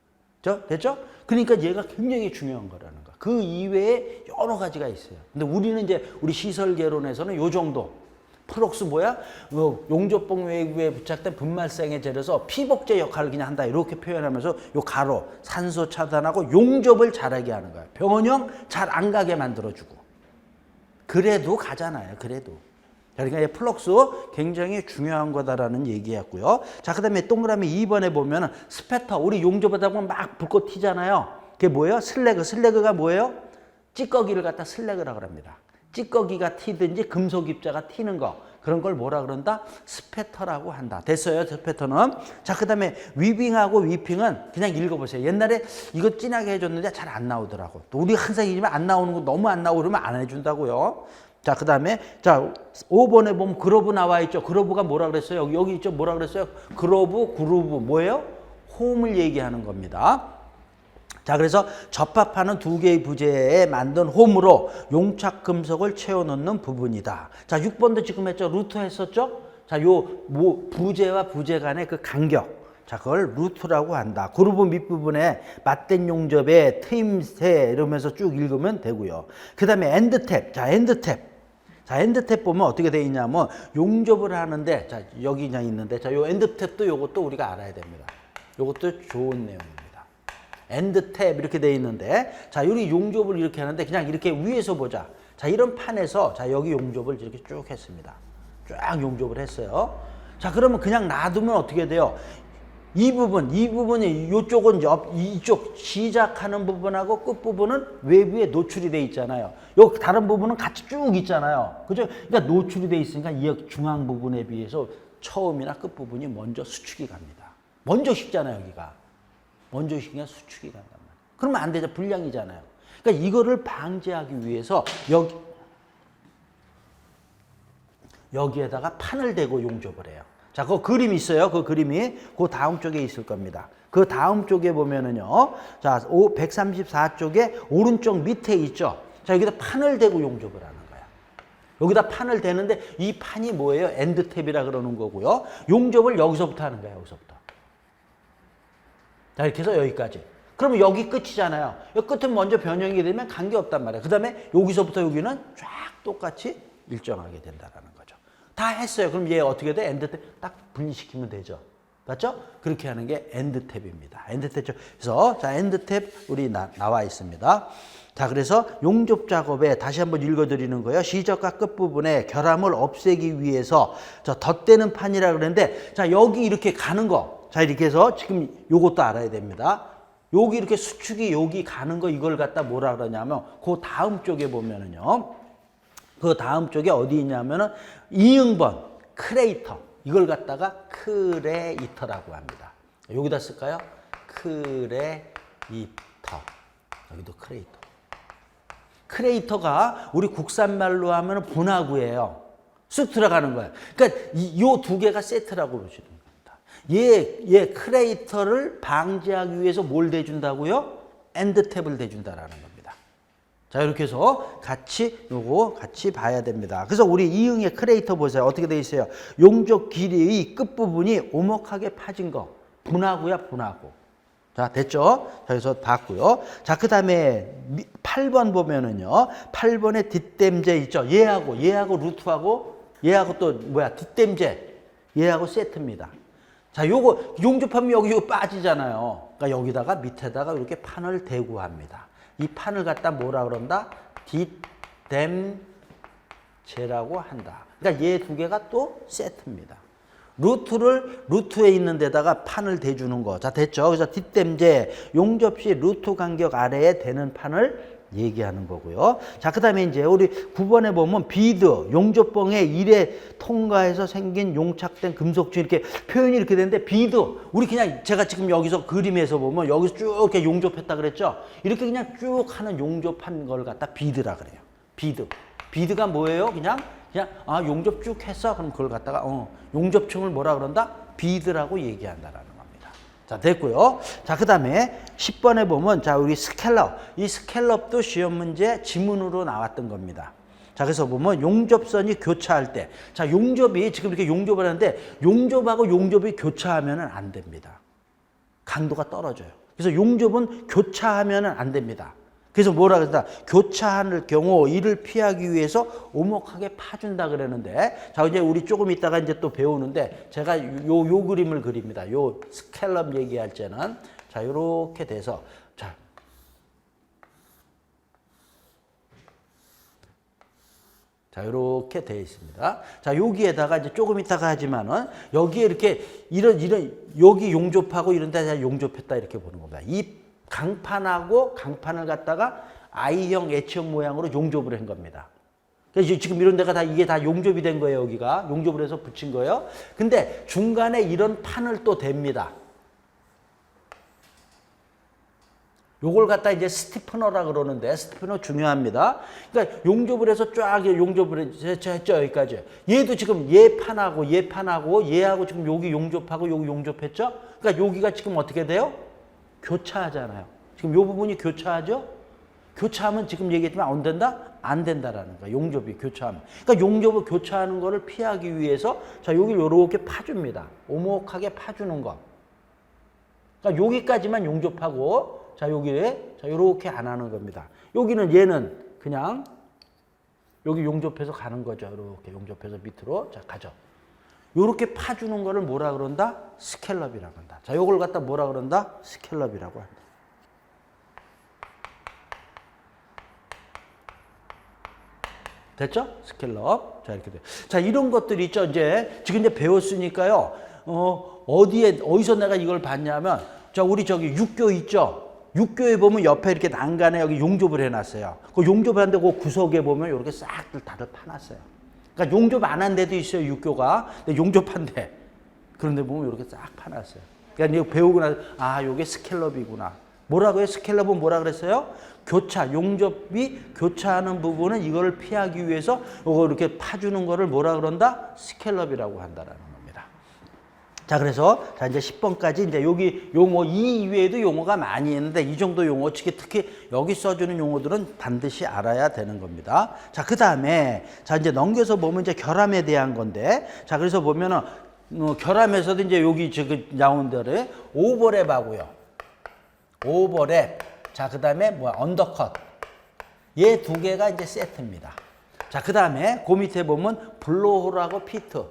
됐죠? 그러니까 얘가 굉장히 중요한 거라는 거. 그 이외에 여러 가지가 있어요. 근데 우리는 이제 우리 시설개론에서는 요 정도. 프록스 뭐야? 용접봉 외부에 부착된 분말성에 재려서 피복제 역할을 그냥 한다. 이렇게 표현하면서 요 가로 산소 차단하고 용접을 잘하게 하는 거야. 병원형 잘 안 가게 만들어주고. 그래도 가잖아요. 그래도. 그러니까 이 플럭스 굉장히 중요한 거다라는 얘기였고요. 자, 그 다음에 동그라미 2번에 보면은 스패터, 우리 용접하다 보면 막 불꽃 튀잖아요. 그게 뭐예요? 슬래그. 슬래그가 뭐예요? 찌꺼기를 갖다 슬래그라고 합니다. 찌꺼기가 튀든지 금속 입자가 튀는 거. 그런 걸 뭐라 그런다? 스패터라고 한다. 됐어요, 스패터는. 자, 그 다음에 위빙하고 위핑은 그냥 읽어보세요. 옛날에 이거 진하게 해줬는데 잘 안 나오더라고. 또 우리 항상 이지만 안 나오는 거 너무 안 나오고 그러면 안 해준다고요. 자, 그 다음에, 자, 5번에 보면 그러브 나와 있죠. 그러브가 뭐라 그랬어요? 여기 있죠. 뭐라 그랬어요? 그러브, 그루브. 뭐예요? 홈을 얘기하는 겁니다. 자, 그래서 접합하는 두 개의 부재에 만든 홈으로 용착 금속을 채워넣는 부분이다. 자, 6번도 지금 했죠. 루트 했었죠? 자, 부재와 부재 간의 그 간격. 자, 그걸 루트라고 한다. 그루브 밑부분에 맞댄 용접에 트임새 이러면서 쭉 읽으면 되고요. 그 다음에 엔드탭. 자, 엔드탭. 자, 엔드탭 보면 어떻게 돼 있냐면 용접을 하는데, 자, 여기 그냥 있는데, 자, 요 엔드탭도 요것도 우리가 알아야 됩니다. 요것도 좋은 내용입니다. 엔드탭 이렇게 돼 있는데, 자, 여기 용접을 이렇게 하는데 그냥 이렇게 위에서 보자. 자, 이런 판에서 자, 여기 용접을 이렇게 쭉 했습니다. 쫙 용접을 했어요. 자, 그러면 그냥 놔두면 어떻게 돼요? 이 부분이 이쪽은 이쪽 시작하는 부분하고 끝 부분은 외부에 노출이 돼 있잖아요. 요 다른 부분은 같이 쭉 있잖아요. 그죠? 그러니까 노출이 돼 있으니까 이 중앙 부분에 비해서 처음이나 끝 부분이 먼저 수축이 갑니다. 먼저 식잖아요, 여기가. 먼저 식이냐 수축이 간단 말이에요. 그러면 안 되죠. 불량이잖아요. 그러니까 이거를 방지하기 위해서 여기에다가 판을 대고 용접을 해요. 자, 그 그림이 있어요. 그 그림이 그 다음 쪽에 있을 겁니다. 그 다음 쪽에 보면은요. 자, 134쪽에 오른쪽 밑에 있죠. 자, 여기다 판을 대고 용접을 하는 거야. 여기다 판을 대는데 이 판이 뭐예요? 엔드탭이라 그러는 거고요. 용접을 여기서부터 하는 거야. 여기서부터. 자, 이렇게 해서 여기까지. 그러면 여기 끝이잖아요. 여기 끝은 먼저 변형이 되면 관계없단 말이에요. 그 다음에 여기서부터 여기는 쫙 똑같이 일정하게 된다라는 거죠. 다 했어요. 그럼 얘 어떻게 돼? 엔드탭 딱 분리시키면 되죠. 맞죠? 그렇게 하는 게 엔드탭입니다. 엔드탭. 그래서 자, 엔드탭 우리 나와 있습니다. 자, 그래서 용접 작업에 다시 한번 읽어드리는 거예요. 시접과 끝부분에 결함을 없애기 위해서 덧대는 판이라 그러는데, 자, 여기 이렇게 가는 거. 자, 이렇게 해서 지금 요것도 알아야 됩니다. 여기 이렇게 수축이 여기 가는 거 이걸 갖다 뭐라 그러냐면 그 다음 쪽에 보면은요. 그 다음 쪽에 어디 있냐면은 이응번 크레이터. 이걸 갖다가 크레이터라고 합니다. 여기다 쓸까요? 크레이터. 여기도 크레이터. 크레이터가 우리 국산말로 하면 분화구예요. 쑥 들어가는 거예요. 그러니까 요 두 개가 세트라고 보시는 거예요. 얘 크레이터를 방지하기 위해서 뭘 대준다고요? 엔드탭을 대준다라는 겁니다. 자, 이렇게 해서 요거 같이 봐야 됩니다. 그래서 우리 이응의 크레이터 보세요. 어떻게 돼 있어요? 용접 길이의 끝부분이 오목하게 파진 거. 분화구야, 분화구. 자, 됐죠? 자, 그래서 봤고요. 자, 그 다음에 8번 보면은요. 8번에 뒷댐제 있죠? 얘하고 루트하고, 얘하고 또 뭐야? 뒷댐제. 얘하고 세트입니다. 자, 요거 용접하면 여기 빠지잖아요. 그러니까 여기다가 밑에다가 이렇게 판을 대고 합니다. 이 판을 갖다 뭐라 그런다? 뒷댐제라고 한다. 그러니까 얘 두 개가 또 세트입니다. 루트에 있는 데다가 판을 대주는 거. 자, 됐죠? 그래서 뒷댐제, 용접 시 루트 간격 아래에 대는 판을 얘기하는 거고요. 자, 그 다음에 이제 우리 9번에 보면 비드, 용접봉의 일에 통과해서 생긴 용착된 금속줄 이렇게 표현이 이렇게 되는데 비드, 우리 그냥 제가 지금 여기서 그림에서 보면 여기서 쭉 이렇게 용접했다 그랬죠? 이렇게 그냥 쭉 하는 용접한 걸 갖다 비드라 그래요. 비드. 비드가 뭐예요? 그냥 용접 쭉 했어. 그럼 그걸 갖다가 용접층을 뭐라 그런다? 비드라고 얘기한다라는 겁니다. 자, 됐고요. 자, 그다음에 10번에 보면 자, 우리 스캘럽. 이 스캘럽도 시험 문제 지문으로 나왔던 겁니다. 자, 그래서 보면 용접선이 교차할 때, 자, 용접이 지금 이렇게 용접을 하는데 용접하고 용접이 교차하면은 안 됩니다. 강도가 떨어져요. 그래서 용접은 교차하면은 안 됩니다. 그래서 뭐라 그랬다? 교차할 경우 이를 피하기 위해서 오목하게 파준다 그러는데, 자, 이제 우리 조금 이따가 이제 또 배우는데, 제가 요 그림을 그립니다. 요 스캘럽 얘기할 때는, 자, 요렇게 돼서, 자, 요렇게 되어 있습니다. 자, 여기에다가 이제 조금 이따가 하지만은, 여기에 이렇게, 여기 용접하고 이런 데 용접했다 이렇게 보는 겁니다. 이 강판을 갖다가 I형, H형 모양으로 용접을 한 겁니다. 그래서 지금 이런 데가 이게 다 용접이 된 거예요, 여기가. 용접을 해서 붙인 거예요. 근데 중간에 이런 판을 또 댑니다. 요걸 갖다 이제 스티프너라 그러는데, 스티프너 중요합니다. 그러니까 용접을 해서 쫙 용접을 했죠, 여기까지. 얘도 지금 얘 판하고 얘하고 지금 여기 용접하고 여기 용접했죠? 그러니까 여기가 지금 어떻게 돼요? 교차하잖아요. 지금 요 부분이 교차하죠? 교차하면 지금 얘기했지만 안 된다? 안 된다라는 거야. 용접이 교차하면. 그러니까 용접을 교차하는 거를 피하기 위해서 자, 여기 요렇게 파줍니다. 오목하게 파주는 거. 그러니까 여기까지만 용접하고 자, 여기에 자, 요렇게 안 하는 겁니다. 여기는 얘는 그냥 여기 용접해서 가는 거죠. 이렇게 용접해서 밑으로 자, 가죠. 요렇게 파주는 거를 뭐라 그런다? 스캘럽이라고 한다. 자, 요걸 갖다 뭐라 그런다? 스캘럽이라고 한다. 됐죠? 스캘럽. 자, 이렇게 돼. 자, 이런 것들이 있죠. 이제 지금 이제 배웠으니까요. 어디서 내가 이걸 봤냐면, 자, 우리 저기 육교 있죠? 육교에 보면 옆에 이렇게 난간에 여기 용접을 해놨어요. 그 용접하는데 그 구석에 보면 이렇게 싹들 다들 파놨어요. 그러니까 용접 안 한 데도 있어요, 육교가. 근데 용접한 데. 그런데 보면 이렇게 싹 파놨어요. 그러니까 이거 배우고 나서, 아, 요게 스캘럽이구나. 뭐라고요? 스캘럽은 뭐라 그랬어요? 교차, 용접이 교차하는 부분은 이거를 피하기 위해서 이거 이렇게 파주는 거를 뭐라 그런다? 스캘럽이라고 한다라는 겁니다. 자, 그래서 자, 이제 10번까지 이제 여기 용어 이 이외에도 용어가 많이 있는데 이 정도 용어 특히 여기 써주는 용어들은 반드시 알아야 되는 겁니다. 자, 그 다음에 자, 이제 넘겨서 보면 이제 결함에 대한 건데, 자, 그래서 보면은 결함에서도 이제 여기 지금 나온 대로 오버랩하고요. 오버랩. 자, 그 다음에 언더컷. 얘 두 개가 이제 세트입니다. 자, 그 다음에 그 밑에 보면 블로홀하고 피트.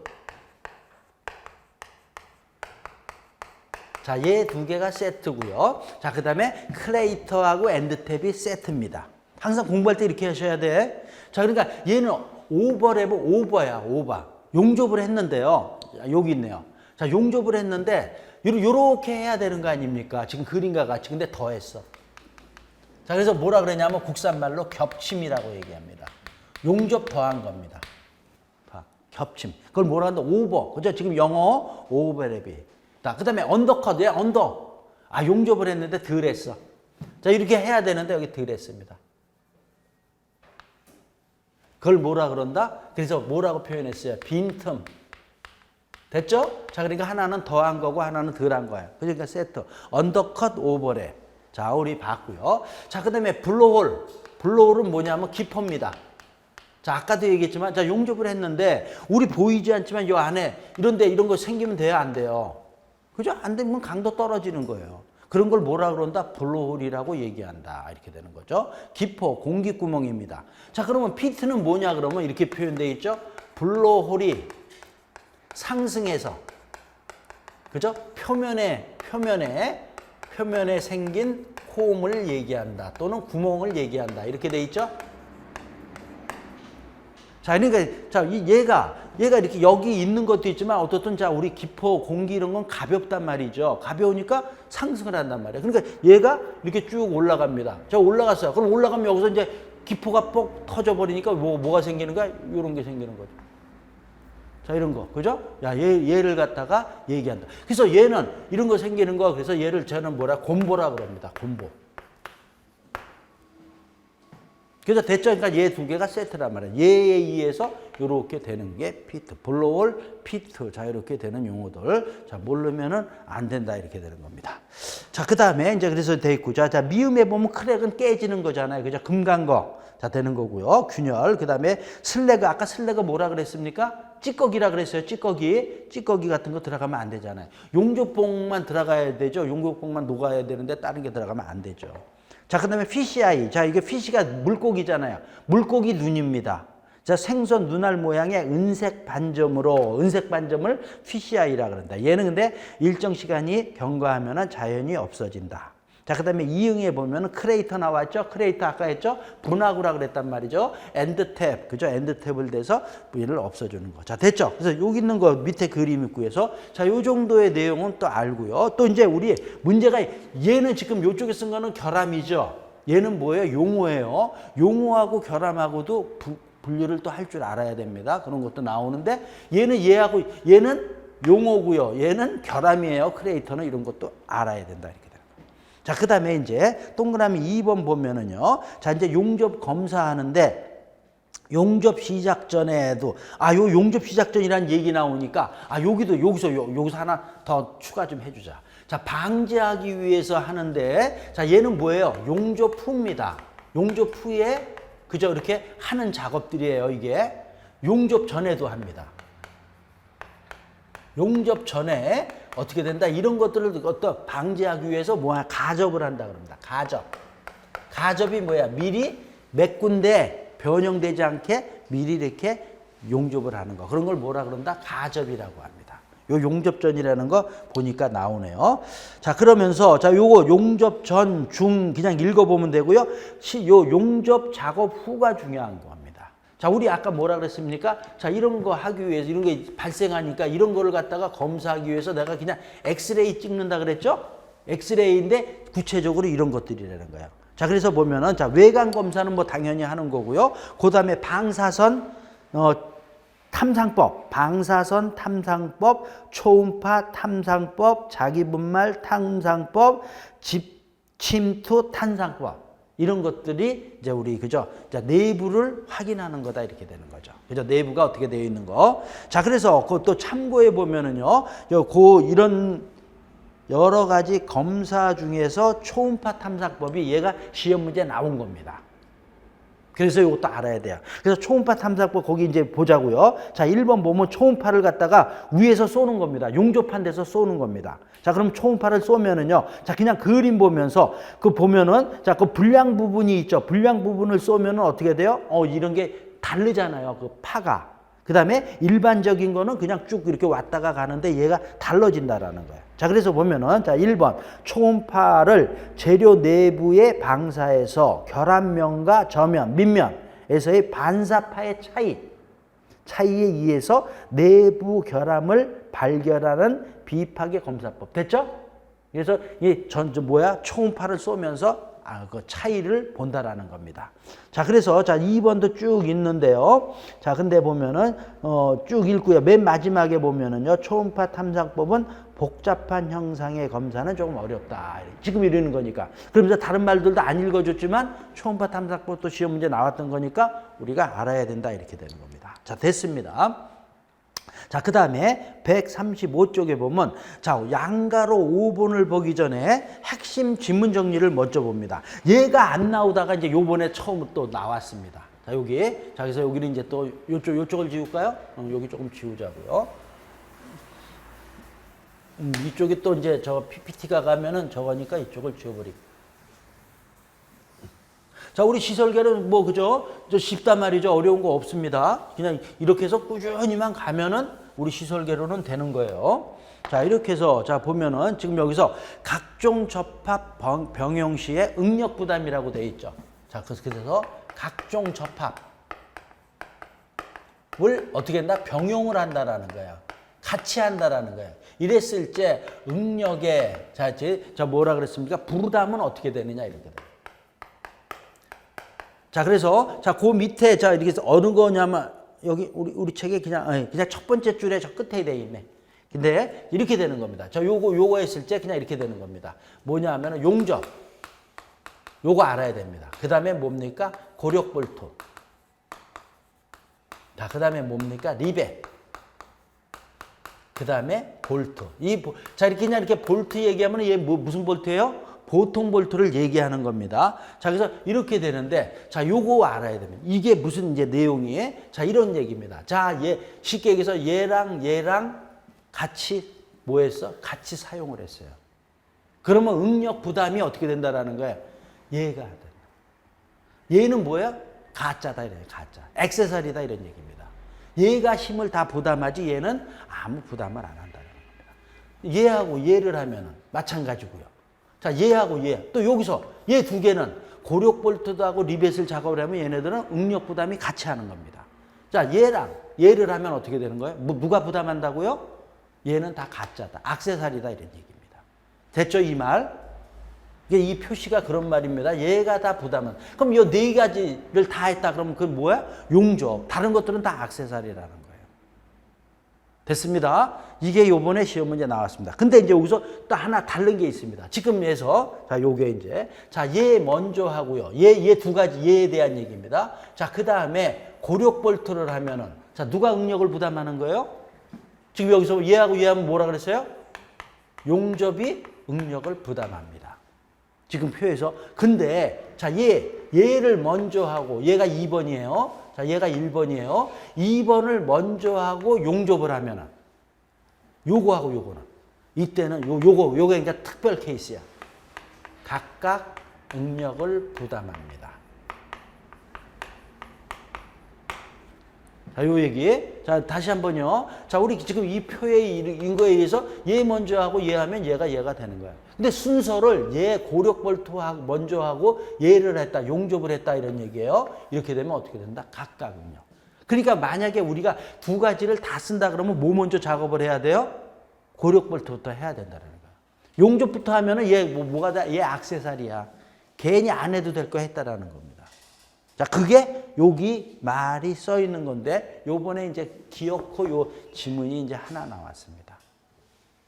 자, 얘 두 개가 세트고요. 자, 그 다음에 클레이터하고 엔드탭이 세트입니다. 항상 공부할 때 이렇게 하셔야 돼. 자, 그러니까 얘는 오버랩은 오버야, 오버. 용접을 했는데요. 여기 있네요. 자, 용접을 했는데 요렇게 해야 되는 거 아닙니까? 지금 그림과 같이. 근데 더 했어. 자, 그래서 뭐라 그러냐면 국산말로 겹침이라고 얘기합니다. 용접 더한 겁니다. 겹침. 그걸 뭐라 한다? 오버. 그죠? 지금 영어 오버랩이. 자, 그 다음에 언더컷. 왜 언더? 아, 용접을 했는데 덜 했어. 자, 이렇게 해야 되는데 여기 덜 했습니다. 그걸 뭐라 그런다? 그래서 뭐라고 표현했어요? 빈틈. 됐죠? 자, 그러니까 하나는 더한 거고 하나는 덜한 거예요. 그러니까 세트. 언더컷, 오버랩. 자, 우리 봤고요. 자, 그 다음에 블로홀. 블로홀은 뭐냐면 기포입니다. 자, 아까도 얘기했지만, 자, 용접을 했는데, 우리 보이지 않지만 이 안에 이런 거 생기면 돼요? 안 돼요? 그죠? 안 되면 강도 떨어지는 거예요. 그런 걸 뭐라 그런다? 블로홀이라고 얘기한다. 이렇게 되는 거죠. 기포, 공기구멍입니다. 자, 그러면 피트는 뭐냐? 그러면 이렇게 표현되어 있죠? 블로홀이 상승해서, 그죠? 표면에 생긴 홈을 얘기한다. 또는 구멍을 얘기한다. 이렇게 돼 있죠? 자, 그러니까, 자, 얘가 이렇게 여기 있는 것도 있지만, 어떻든, 자, 우리 기포, 공기 이런 건 가볍단 말이죠. 가벼우니까 상승을 한단 말이에요. 그러니까 얘가 이렇게 쭉 올라갑니다. 자, 올라갔어요. 그럼 올라가면 여기서 이제 기포가 뻑 터져버리니까 뭐가 생기는 거야? 이런 게 생기는 거죠. 자, 이런 거. 그죠? 야, 얘를 갖다가 얘기한다. 그래서 얘는 이런 거 생기는 거, 그래서 얘를 저는 곰보라 그럽니다. 곰보. 그래서 됐죠? 그러니까 얘 두 개가 세트란 말이에요. 얘에 의해서 이렇게 되는 게 피트. 블로월, 피트. 자, 이렇게 되는 용어들. 자, 모르면은 안 된다. 이렇게 되는 겁니다. 자, 그 다음에 이제 그래서 돼 있고. 자, 미음에 보면 크랙은 깨지는 거잖아요. 그죠? 금간 거. 자, 되는 거고요. 균열. 그 다음에 슬래그. 아까 슬래그 뭐라 그랬습니까? 찌꺼기라 그랬어요. 찌꺼기 같은 거 들어가면 안 되잖아요. 용접봉만 들어가야 되죠. 용접봉만 녹아야 되는데 다른 게 들어가면 안 되죠. 자, 그 다음에 피시아이. 자, 이게 피시가 물고기잖아요. 물고기 눈입니다. 자, 생선 눈알 모양의 은색 반점을 피시아이라 그런다. 얘는 근데 일정 시간이 경과하면 자연히 없어진다. 자, 그 다음에 이응에 보면은 크레이터 나왔죠? 크레이터 아까 했죠? 분화구라 그랬단 말이죠. 엔드탭, 그죠? 엔드탭을 대서 얘를 없애주는 거. 자, 됐죠? 그래서 여기 있는 거 밑에 그림 있고해서 자, 요 정도의 내용은 또 알고요. 또 이제 우리 문제가 얘는 지금 요쪽에 쓴 거는 결함이죠. 얘는 뭐예요? 용어예요. 용어하고 결함하고도 분류를 또 할 줄 알아야 됩니다. 그런 것도 나오는데 얘는 용어고요. 얘는 결함이에요. 크레이터는 이런 것도 알아야 된다. 이렇게. 자, 그 다음에 이제 동그라미 2번 보면은요. 자, 이제 용접 검사하는데 용접 시작 전에도 요 용접 시작 전이라는 얘기 나오니까 여기서 하나 더 추가 좀 해주자. 자, 방지하기 위해서 하는데 자, 얘는 뭐예요? 용접 후입니다. 용접 후에 그저 이렇게 하는 작업들이에요. 이게 용접 전에도 합니다. 용접 전에 어떻게 된다? 이런 것들을 방지하기 위해서 가접을 한다 그럽니다. 가접이 뭐야? 미리 몇 군데 변형되지 않게 미리 이렇게 용접을 하는 거. 그런 걸 뭐라 그런다? 가접이라고 합니다. 요 용접전이라는 거 보니까 나오네요. 자, 그러면서 자, 요거 용접 전, 중 그냥 읽어보면 되고요. 요 용접 작업 후가 중요한 거. 자, 우리 아까 뭐라 그랬습니까? 자, 이런 거 하기 위해서, 이런 게 발생하니까 이런 거를 갖다가 검사하기 위해서 내가 그냥 엑스레이 찍는다 그랬죠? 엑스레이인데 구체적으로 이런 것들이라는 거예요. 자, 그래서 보면은, 자, 외관 검사는 뭐 당연히 하는 거고요. 그 다음에 방사선, 탐상법, 초음파 탐상법, 자기분말 탐상법, 침투 탐상법. 이런 것들이 이제 우리 그죠? 자, 내부를 확인하는 거다 이렇게 되는 거죠. 그죠? 내부가 어떻게 되어 있는 거. 자, 그래서 그것도 참고해 보면은요. 이런 여러 가지 검사 중에서 초음파 탐사법이 얘가 시험 문제에 나온 겁니다. 그래서 이것도 알아야 돼요. 그래서 초음파 탐사법 거기 이제 보자고요. 자, 1번 보면 초음파를 갖다가 위에서 쏘는 겁니다. 용접한 데서 쏘는 겁니다. 자, 그럼 초음파를 쏘면은요. 자, 그냥 그림 보면서 보면은 자, 그 불량 부분이 있죠. 불량 부분을 쏘면은 어떻게 돼요? 이런 게 다르잖아요. 그 파가. 그 다음에 일반적인 거는 그냥 쭉 이렇게 왔다가 가는데 얘가 달라진다라는 거예요. 자, 그래서 보면은, 자, 1번. 초음파를 재료 내부에 방사해서 결합면과 저면, 밑면에서의 반사파의 차이에 의해서 내부 결함을 발견하는 비파괴 검사법. 됐죠? 그래서 초음파를 쏘면서 그 차이를 본다라는 겁니다. 자, 그래서 자, 2번도 쭉 있는데요. 자, 근데 보면은 쭉 읽고요. 맨 마지막에 보면은요. 초음파 탐상법은 복잡한 형상의 검사는 조금 어렵다. 지금 이러는 거니까. 그러면서 다른 말들도 안 읽어줬지만 초음파 탐상법도 시험 문제 나왔던 거니까 우리가 알아야 된다. 이렇게 되는 겁니다. 자, 됐습니다. 자, 그 다음에 135쪽에 보면 자, 양가로 5번을 보기 전에 핵심 지문 정리를 먼저 봅니다. 얘가 안 나오다가 이제 요번에 처음 또 나왔습니다. 자, 여기. 자, 그래서 여기는 이제 또 요쪽을 지울까요? 여기 조금 지우자고요. 이쪽이 또 이제 저 PPT가 가면은 저거니까 이쪽을 지워버리고. 자, 우리 시설계는 뭐, 그죠? 쉽단 말이죠. 어려운 거 없습니다. 그냥 이렇게 해서 꾸준히만 가면은 우리 시설계로는 되는 거예요. 자, 이렇게 해서, 자, 보면은 지금 여기서 각종 접합 병용 시에 응력 부담이라고 되어 있죠. 자, 그래서 각종 접합. 어떻게 한다? 병용을 한다라는 거예요. 같이 한다라는 거예요. 이랬을 때 응력의 자 뭐라 그랬습니까? 부담은 어떻게 되느냐 이렇게 돼요. 자 그래서 그 밑에 자 이렇게 어느 거냐면 여기 우리 책에 그냥 첫 번째 줄에 저 끝에 돼 있네. 근데 이렇게 되는 겁니다. 저 요거 했을 때 그냥 이렇게 되는 겁니다. 뭐냐면은 용접. 요거 알아야 됩니다. 그다음에 뭡니까? 고력 볼트. 자, 그다음에 뭡니까? 리벳. 그다음에 볼트. 자, 이렇게 그냥 이렇게 볼트 얘기하면 얘 무슨 볼트예요? 보통 볼트를 얘기하는 겁니다. 자, 그래서 이렇게 되는데, 자, 요거 알아야 됩니다. 이게 무슨 이제 내용이? 자, 이런 얘기입니다. 자, 쉽게 얘기해서 얘랑 같이 뭐 했어? 같이 사용을 했어요. 그러면 응력 부담이 어떻게 된다라는 거예요? 얘가 된다. 얘는 뭐야? 가짜다 이래요. 가짜. 액세서리다 이런 얘기입니다. 얘가 힘을 다 부담하지 얘는 아무 부담을 안 한다는 겁니다. 얘하고 얘를 하면은 마찬가지고요. 자, 얘하고 얘. 또 여기서 얘 두 개는 고력 볼트도 하고 리벳을 작업을 하면 얘네들은 응력 부담이 같이 하는 겁니다. 자, 얘를 하면 어떻게 되는 거예요? 누가 부담한다고요? 얘는 다 가짜다. 액세서리다 이런 얘기입니다. 됐죠, 이 말? 이 표시가 그런 말입니다. 얘가 다 부담은. 그럼 이 네 가지를 다 했다 그러면 그건 뭐야? 용접. 다른 것들은 다 액세서리라는 거예요. 됐습니다. 이게 요번에 시험 문제 나왔습니다. 근데 이제 여기서 또 하나 다른 게 있습니다. 지금에서 자, 요게 이제 자, 얘 먼저 하고요. 얘 두 가지 얘에 대한 얘기입니다. 자, 그다음에 고력 볼트를 하면은 자, 누가 응력을 부담하는 거예요? 지금 여기서 얘하고 얘하면 뭐라 그랬어요? 용접이 응력을 부담합니다. 지금 표에서. 근데 자, 얘를 먼저 하고 얘가 2번이에요. 자, 얘가 1번이에요. 2번을 먼저 하고 용접을 하면은 요거하고 요거는 이때는 요게 이제 특별 케이스야. 각각 응력을 부담합니다. 자, 요 얘기. 자, 다시 한번요. 자, 우리 지금 이 표의 인거에 의해서 얘 먼저 하고 얘 하면 얘가 되는 거야. 근데 순서를 얘 고력 볼트 먼저 하고 얘를 했다, 용접을 했다 이런 얘기예요. 이렇게 되면 어떻게 된다? 각각 응력. 그러니까 만약에 우리가 두 가지를 다 쓴다 그러면 뭐 먼저 작업을 해야 돼요? 고력 볼트부터 해야 된다는 거야. 용접부터 하면은 얘 뭐가 다? 얘 액세서리야. 괜히 안 해도 될 거 했다라는 겁니다. 자, 그게 여기 말이 써 있는 건데 요번에 이제 기어코 요 지문이 이제 하나 나왔습니다.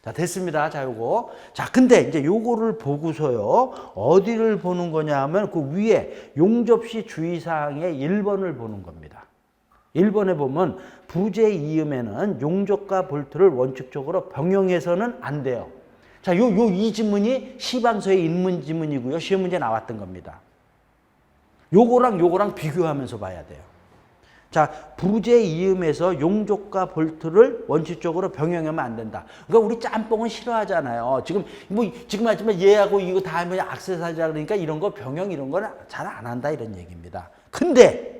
자, 됐습니다. 자, 요거. 자, 근데 이제 요거를 보고서요. 어디를 보는 거냐 하면 그 위에 용접시 주의사항의 1번을 보는 겁니다. 1번에 보면 부재 이음에는 용접과 볼트를 원칙적으로 병용해서는 안 돼요. 자, 이 지문이 시방서의 인문 지문이고요. 시험 문제 나왔던 겁니다. 요거랑 비교하면서 봐야 돼요. 자, 부재 이음에서 용접과 볼트를 원칙적으로 병용하면 안 된다. 그러니까 우리 짬뽕은 싫어하잖아요. 지금 하지만 얘하고 이거 다 하면 액세서리라 그러니까 이런 거 병용 이런 거는 잘 안 한다 이런 얘기입니다. 근데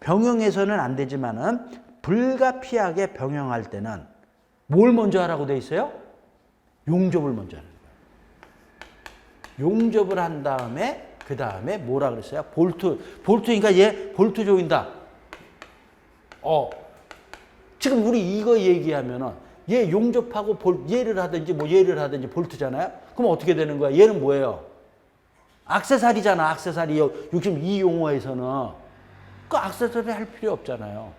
병용해서는 안 되지만은 불가피하게 병용할 때는 뭘 먼저 하라고 돼 있어요? 용접을 먼저 하는 거예요. 용접을 한 다음에 그 다음에 뭐라 그랬어요? 볼트니까 얘 볼트 조인다. 지금 우리 이거 얘기하면은 얘 용접하고 얘를 하든지 볼트잖아요. 그럼 어떻게 되는 거야? 얘는 뭐예요? 액세서리잖아. 액세서리. 요즘 이 용어에서는 그 액세서리 할 필요 없잖아요.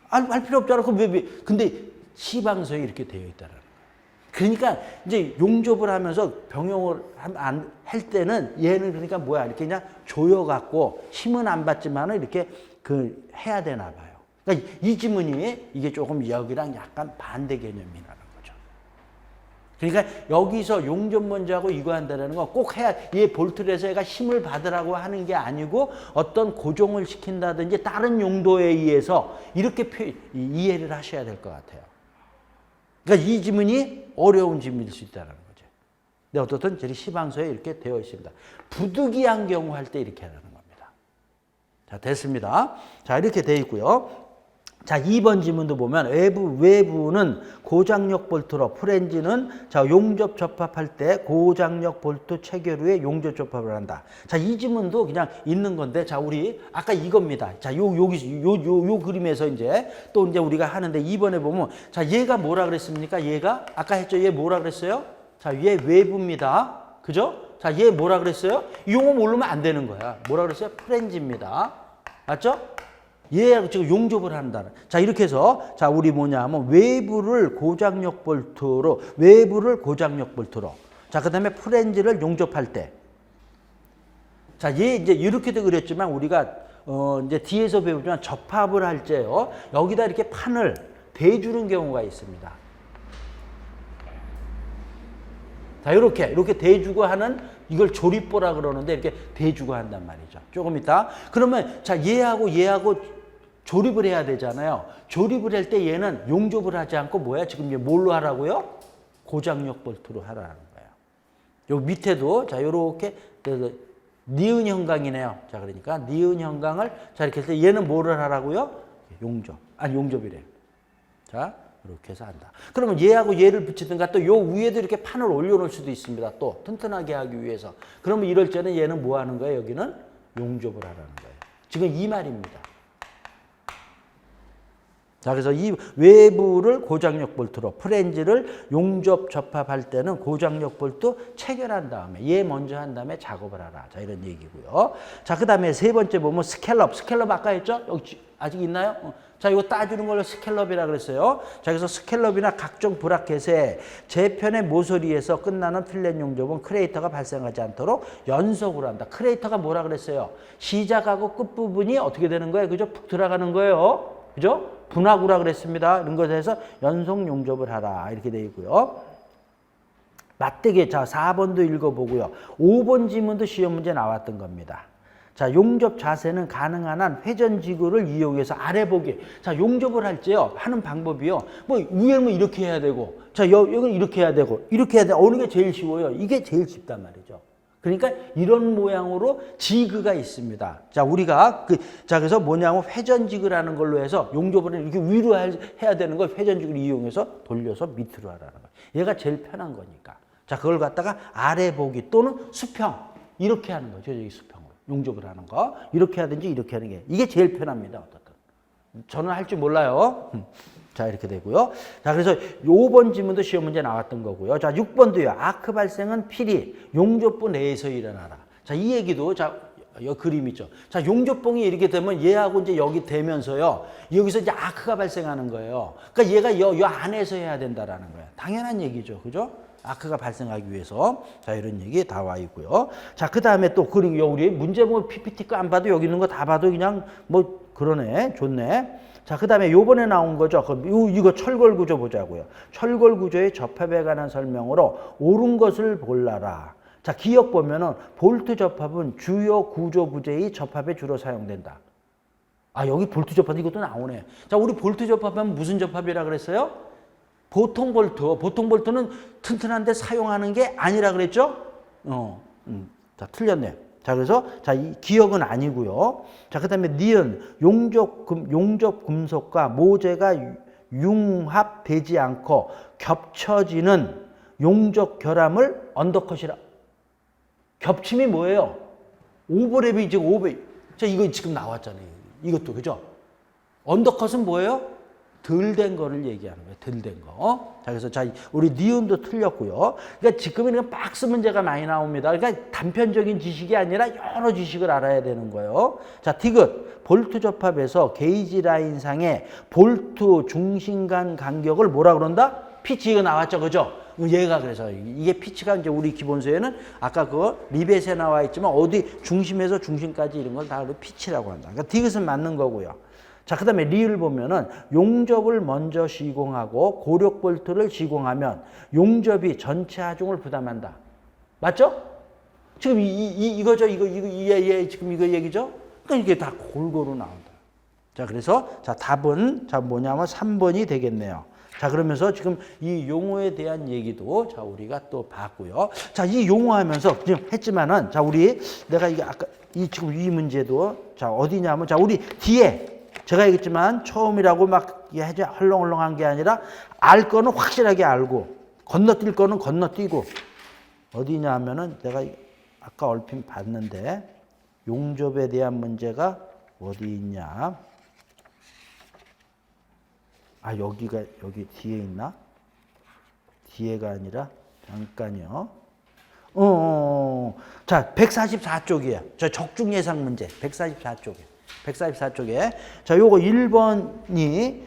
할 필요 없잖아. 근데 시방서에 이렇게 되어 있다라는 거예요. 그러니까 이제 용접을 하면서 병용을 할 때는 얘는 그러니까 뭐야? 이렇게 그냥 조여갖고 힘은 안 받지만은 이렇게 해야 되나 봐요. 그러니까 이 지문이 이게 조금 여기랑 약간 반대 개념이라는 거죠. 그러니까 여기서 용접 먼저 하고 이거 한다는 거 꼭 해야, 얘 볼트를 해서 얘가 힘을 받으라고 하는 게 아니고 어떤 고정을 시킨다든지 다른 용도에 의해서 이렇게 이해를 하셔야 될 것 같아요. 그러니까 이 지문이 어려운 지문일 수 있다는 거죠. 근데 어떻든 저희 시방서에 이렇게 되어 있습니다. 부득이한 경우 할 때 이렇게 하는 겁니다. 자, 됐습니다. 자, 이렇게 되어 있고요. 자, 2번 지문도 보면 외부는 고장력 볼트로, 프렌즈는 자, 용접 접합할 때 고장력 볼트 체결 후에 용접 접합을 한다. 자, 이 지문도 그냥 있는 건데, 자, 우리 아까 이겁니다. 자, 여기 요 그림에서 이제 또 이제 우리가 하는데 2번에 보면 자, 얘가 뭐라 그랬습니까? 얘가 아까 했죠. 얘 뭐라 그랬어요? 자, 얘 외부입니다. 그죠? 자, 얘 뭐라 그랬어요? 이 용어 모르면 안 되는 거야. 뭐라 그랬어요? 프렌즈입니다. 맞죠? 얘하고 지금 용접을 한다는. 자, 이렇게 해서 자, 우리 뭐냐 하면 외부를 고장력 볼트로, 자, 그다음에 프렌즈를 용접할 때. 자, 얘 이제 이렇게도 그랬지만 우리가 이제 뒤에서 배우지만 접합을 할 때요. 여기다 이렇게 판을 대주는 경우가 있습니다. 자, 이렇게 대주고 하는 이걸 조립보라 그러는데 이렇게 대주고 한단 말이죠. 조금 이따. 그러면 자, 얘하고 조립을 해야 되잖아요. 조립을 할 때 얘는 용접을 하지 않고 뭐야? 지금 얘 뭘로 하라고요? 고장력 볼트로 하라는 거예요. 요 밑에도 자, 요렇게 니은 형광이네요. 자, 그러니까 니은 형광을 자, 이렇게 해서 얘는 뭐를 하라고요? 용접. 아니, 용접이래요. 자, 이렇게 해서 한다. 그러면 얘하고 얘를 붙이든가 또 요 위에도 이렇게 판을 올려놓을 수도 있습니다. 또 튼튼하게 하기 위해서. 그러면 이럴 때는 얘는 뭐 하는 거예요? 여기는 용접을 하라는 거예요. 지금 이 말입니다. 자, 그래서 이 외부를 고장력 볼트로, 프렌즈를 용접 접합할 때는 고장력 볼트 체결한 다음에 얘 먼저 한 다음에 작업을 하라. 자, 이런 얘기고요. 자, 그 다음에 세 번째 보면 스캘럽 아까 했죠? 여기 아직 있나요? 자, 이거 따주는 걸로 스캘럽이라 그랬어요. 자, 그래서 스캘럽이나 각종 브라켓에 재편의 모서리에서 끝나는 필렛 용접은 크레이터가 발생하지 않도록 연속으로 한다. 크레이터가 뭐라 그랬어요? 시작하고 끝부분이 어떻게 되는 거예요? 그죠? 푹 들어가는 거예요. 그죠? 분화구라 그랬습니다. 이런 것에 대해서 연속 용접을 하라. 이렇게 되어 있고요. 맞대기. 자, 4번도 읽어보고요. 5번 지문도 시험 문제 나왔던 겁니다. 자, 용접 자세는 가능한 한 회전지구를 이용해서 아래 보기. 자, 용접을 할 때요. 하는 방법이요. 뭐 위에는 이렇게 해야 되고, 자, 여기는 이렇게 해야 되고, 이렇게 해야 돼. 어느 게 제일 쉬워요? 이게 제일 쉽단 말이죠. 그러니까 이런 모양으로 지그가 있습니다. 자, 우리가 자, 그래서 뭐냐면 회전지그라는 걸로 해서 용접을 이렇게 위로 해야 되는 걸 회전지그를 이용해서 돌려서 밑으로 하라는 거예요. 얘가 제일 편한 거니까. 자, 그걸 갖다가 아래 보기 또는 수평 이렇게 하는 거죠. 여기 수평으로 용접을 하는 거 이렇게 하든지 이렇게 하는 게 이게 제일 편합니다. 어떻든 저는 할 줄 몰라요. 자, 이렇게 되고요. 자, 그래서 5번 지문도 시험 문제 나왔던 거고요. 자, 6번도요. 아크 발생은 필히 용접부 내에서 일어나라. 자, 이 얘기도 자, 여기 그림 있죠. 자, 용접봉이 이렇게 되면 얘하고 이제 여기 되면서요. 여기서 이제 아크가 발생하는 거예요. 그러니까 얘가 여 안에서 해야 된다라는 거예요. 당연한 얘기죠. 그죠? 아크가 발생하기 위해서. 자, 이런 얘기 다 와 있고요. 자, 그 다음에 또 그림, 우리 문제 뭐 PPT 거 안 봐도 여기 있는 거 다 봐도 그냥 뭐 그러네. 좋네. 자, 그 다음에 요번에 나온 거죠. 이거 철골 구조 보자고요. 철골 구조의 접합에 관한 설명으로 옳은 것을 골라라. 자, 기억 보면은 볼트 접합은 주요 구조 부재의 접합에 주로 사용된다. 아, 여기 볼트 접합 이것도 나오네. 자, 우리 볼트 접합하면 무슨 접합이라 그랬어요? 보통 볼트는 튼튼한데 사용하는 게 아니라 그랬죠? 자, 틀렸네. 자, 그래서 자, 이 기억은 아니고요. 자, 그다음에 니은 용접 금속과 모재가 융합되지 않고 겹쳐지는 용접 결함을 언더컷이라. 겹침이 뭐예요? 오버랩이 지금 자, 이거 지금 나왔잖아요. 이것도 그죠? 언더컷은 뭐예요? 덜 된 거를 얘기하는 거예요. 덜 된 거. 자, 그래서 자, 우리 니은도 틀렸고요. 그러니까 지금은 박스 문제가 많이 나옵니다. 그러니까 단편적인 지식이 아니라 여러 지식을 알아야 되는 거예요. 자, 디귿. 볼트 접합에서 게이지 라인상의 볼트 중심간 간격을 뭐라 그런다? 피치. 이거 나왔죠. 그죠? 얘가 그래서 이게 피치가 이제 우리 기본서에는 아까 그 리벳에 나와 있지만 어디 중심에서 중심까지 이런 걸 다 피치라고 한다. 그러니까 디귿은 맞는 거고요. 자, 그 다음에 리를 보면은 용접을 먼저 시공하고 고력 볼트를 시공하면 용접이 전체 하중을 부담한다. 맞죠? 지금 이거죠. 지금 이거 얘기죠? 그러니까 이게 다 골고루 나온다. 자, 그래서 자, 답은 자, 뭐냐면 3번이 되겠네요. 자, 그러면서 지금 이 용어에 대한 얘기도 자, 우리가 또 봤고요. 자, 이 용어 하면서 지금 했지만은 자, 내가 이게 아까 지금 이 문제도 자, 어디냐면 자, 우리 뒤에 제가 얘기했지만 처음이라고 막 헐렁헐렁한 게 아니라 알 거는 확실하게 알고 건너뛸 거는 건너뛰고 어디냐 하면은 내가 아까 얼핏 봤는데 용접에 대한 문제가 어디 있냐? 아 여기 뒤에 있나? 뒤에가 아니라 잠깐요. 자 144쪽이에요. 저 적중 예상 문제 144쪽에. 144쪽에. 자, 요거 1번이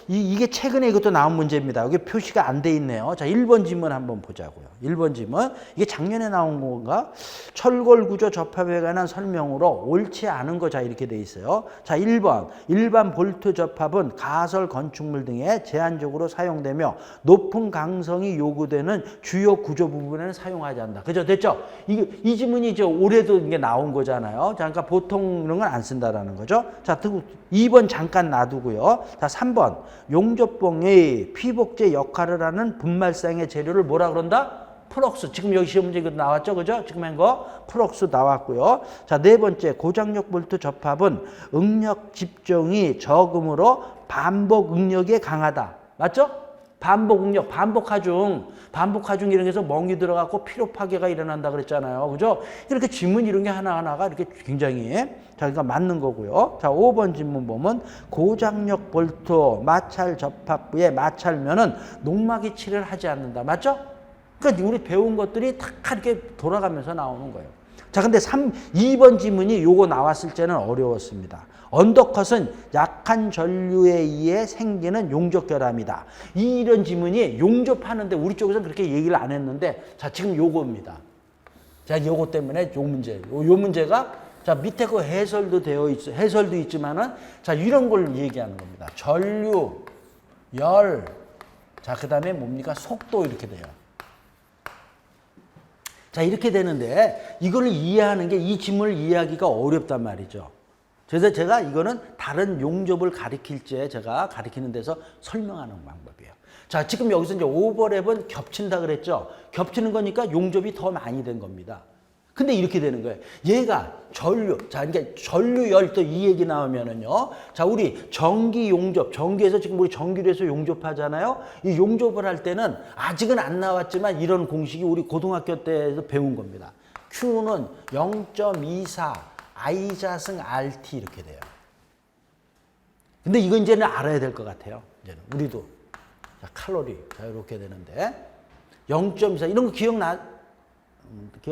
이게 최근에 이것도 나온 문제입니다. 여기 표시가 안 돼 있네요. 자, 1번 지문 한번 보자고요. 1번 지문. 이게 작년에 나온 건가? 철골 구조 접합에 관한 설명으로 옳지 않은 거 자, 이렇게 돼 있어요. 자, 1번. 일반 볼트 접합은 가설 건축물 등에 제한적으로 사용되며 높은 강성이 요구되는 주요 구조 부분에는 사용하지 않는다. 그죠? 됐죠? 이 지문이 이제 올해도 이게 나온 거잖아요. 자, 그러니까 보통 이런 건 안 쓴다라는 거죠. 자, 2번 잠깐 놔두고요. 자, 3번. 용접봉의 피복제 역할을 하는 분말상의 재료를 뭐라 그런다? 프럭스. 지금 여기 시험 문제 나왔죠? 그죠? 지금 한 거 프럭스 나왔고요. 자, 네 번째. 고장력 볼트 접합은 응력 집중이 적음으로 반복 응력이 강하다. 맞죠? 반복 응력, 반복 하중 이런 게서 멍이 들어가고 피로 파괴가 일어난다 그랬잖아요. 그죠? 이렇게 지문 이런 게 하나하나가 이렇게 굉장히 자기가 맞는 거고요. 자, 5번 지문 보면 고장력 볼트 마찰 접합부의 마찰면은 농막 이치를 하지 않는다. 맞죠? 그러니까 우리 배운 것들이 탁 이렇게 돌아가면서 나오는 거예요. 자, 근데 2번 지문이 요거 나왔을 때는 어려웠습니다. 언더컷은 약한 전류에 의해 생기는 용접 결함이다. 이런 지문이 용접하는데 우리 쪽에서는 그렇게 얘기를 안 했는데 자, 지금 요거입니다. 자, 요거 때문에 요 문제. 요 문제가 자, 밑에 그 해설도 있지만은 자, 이런 걸 얘기하는 겁니다. 전류, 열, 자, 그다음에 뭡니까? 속도 이렇게 돼요. 자, 이렇게 되는데 이걸 이해하는 게 이 지문을 이해하기가 어렵단 말이죠. 그래서 제가 이거는 다른 용접을 가리킬 때 제가 가리키는 데서 설명하는 방법이에요. 자, 지금 여기서 이제 오버랩은 겹친다 그랬죠. 겹치는 거니까 용접이 더 많이 된 겁니다. 근데 이렇게 되는 거예요. 얘가 전류, 자, 그러니까 전류열 또 이 얘기 나오면은요. 자, 우리 전기 용접, 전기에서 지금 우리 전기로 해서 용접하잖아요. 이 용접을 할 때는 아직은 안 나왔지만 이런 공식이 우리 고등학교 때에서 배운 겁니다. Q는 0.24 I자승 RT 이렇게 돼요. 근데 이거 이제는 알아야 될 것 같아요. 이제는 우리도. 자, 칼로리. 자, 이렇게 되는데 0.24 이런 거 기억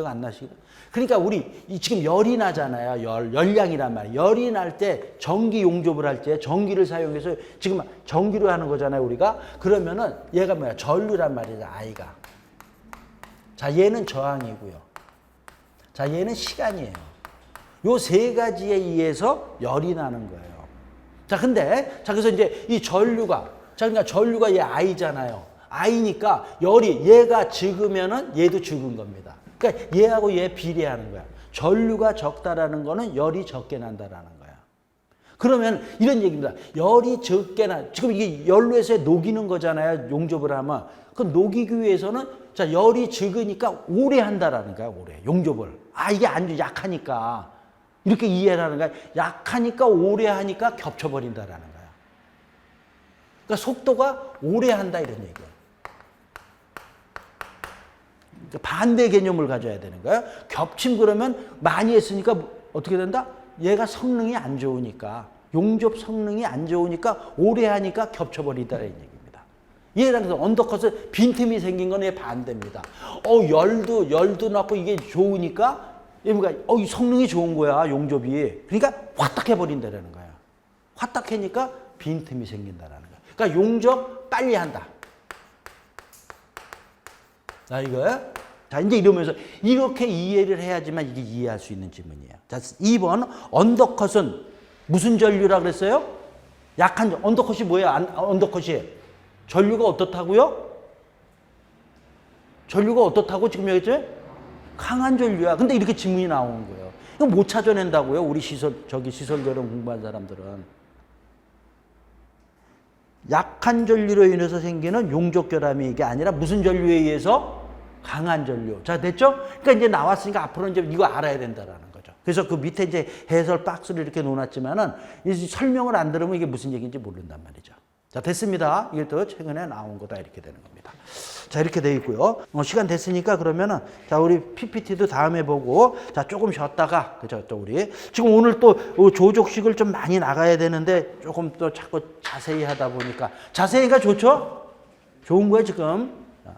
안 나시죠? 그러니까 우리 지금 열이 나잖아요. 열량이란 말이에요. 열이 날 때 전기 용접을 할 때 전기를 사용해서 지금 전기로 하는 거잖아요, 우리가. 그러면은 얘가 뭐야? 전류란 말이죠, I가. 자, 얘는 저항이고요. 자, 얘는 시간이에요. 요 세 가지에 의해서 열이 나는 거예요. 자, 근데 자, 그래서 이제 이 전류가 자, 그러니까 전류가 얘 I잖아요. I니까 열이 얘가 적으면은 얘도 적은 겁니다. 그러니까 얘하고 얘 비례하는 거야. 전류가 적다라는 거는 열이 적게 난다라는 거야. 그러면 이런 얘기입니다. 열이 적게 지금 이게 연료에서 녹이는 거잖아요. 용접을 하면. 그럼 녹이기 위해서는 자, 열이 적으니까 오래 한다라는 거야. 오래. 용접을. 아, 이게 아주 약하니까. 이렇게 이해를 하는 거야. 약하니까 오래 하니까 겹쳐버린다라는 거야. 그러니까 속도가 오래 한다 이런 얘기야. 반대 개념을 가져야 되는 거예요. 겹침 그러면 많이 했으니까 어떻게 된다? 얘가 성능이 안 좋으니까 용접 성능이 안 좋으니까 오래 하니까 겹쳐버리다라는 얘기입니다. 얘랑 언더컷은 빈틈이 생긴 건 얘 반대입니다. 열도 났고 이게 좋으니까 얘가 이 성능이 좋은 거야 용접이. 그러니까 화딱 해버린다라는 거야. 화딱 하니까 빈틈이 생긴다라는 거야. 그러니까 용접 빨리 한다. 자, 이거야. 자, 이제 이러면서 이렇게 이해를 해야지만 이게 이해할 수 있는 질문이에요. 자, 2번 언더컷은 무슨 전류라 그랬어요? 약한 언더컷이 뭐야? 언더컷이 전류가 어떻다고요? 전류가 어떻다고 지금 얘기했죠? 강한 전류야. 근데 이렇게 질문이 나오는 거예요. 이거 못 찾아낸다고요? 우리 시설 결혼 공부한 사람들은. 약한 전류로 인해서 생기는 용접 결함이 이게 아니라 무슨 전류에 의해서? 강한 전류. 자, 됐죠? 그러니까 이제 나왔으니까 앞으로 이제 이거 알아야 된다라는 거죠. 그래서 그 밑에 이제 해설 박스를 이렇게 놓아놨지만은 이 설명을 안 들으면 이게 무슨 얘기인지 모른단 말이죠. 자, 됐습니다. 이게 또 최근에 나온 거다 이렇게 되는 겁니다. 자, 이렇게 돼 있고요. 시간 됐으니까 그러면은 자, 우리 PPT도 다음에 보고 자, 조금 쉬었다가 그죠? 또 우리 지금 오늘 또 조족식을 좀 많이 나가야 되는데 조금 또 자꾸 자세히 하다 보니까 자세히가 좋죠? 좋은 거예요, 지금. 자,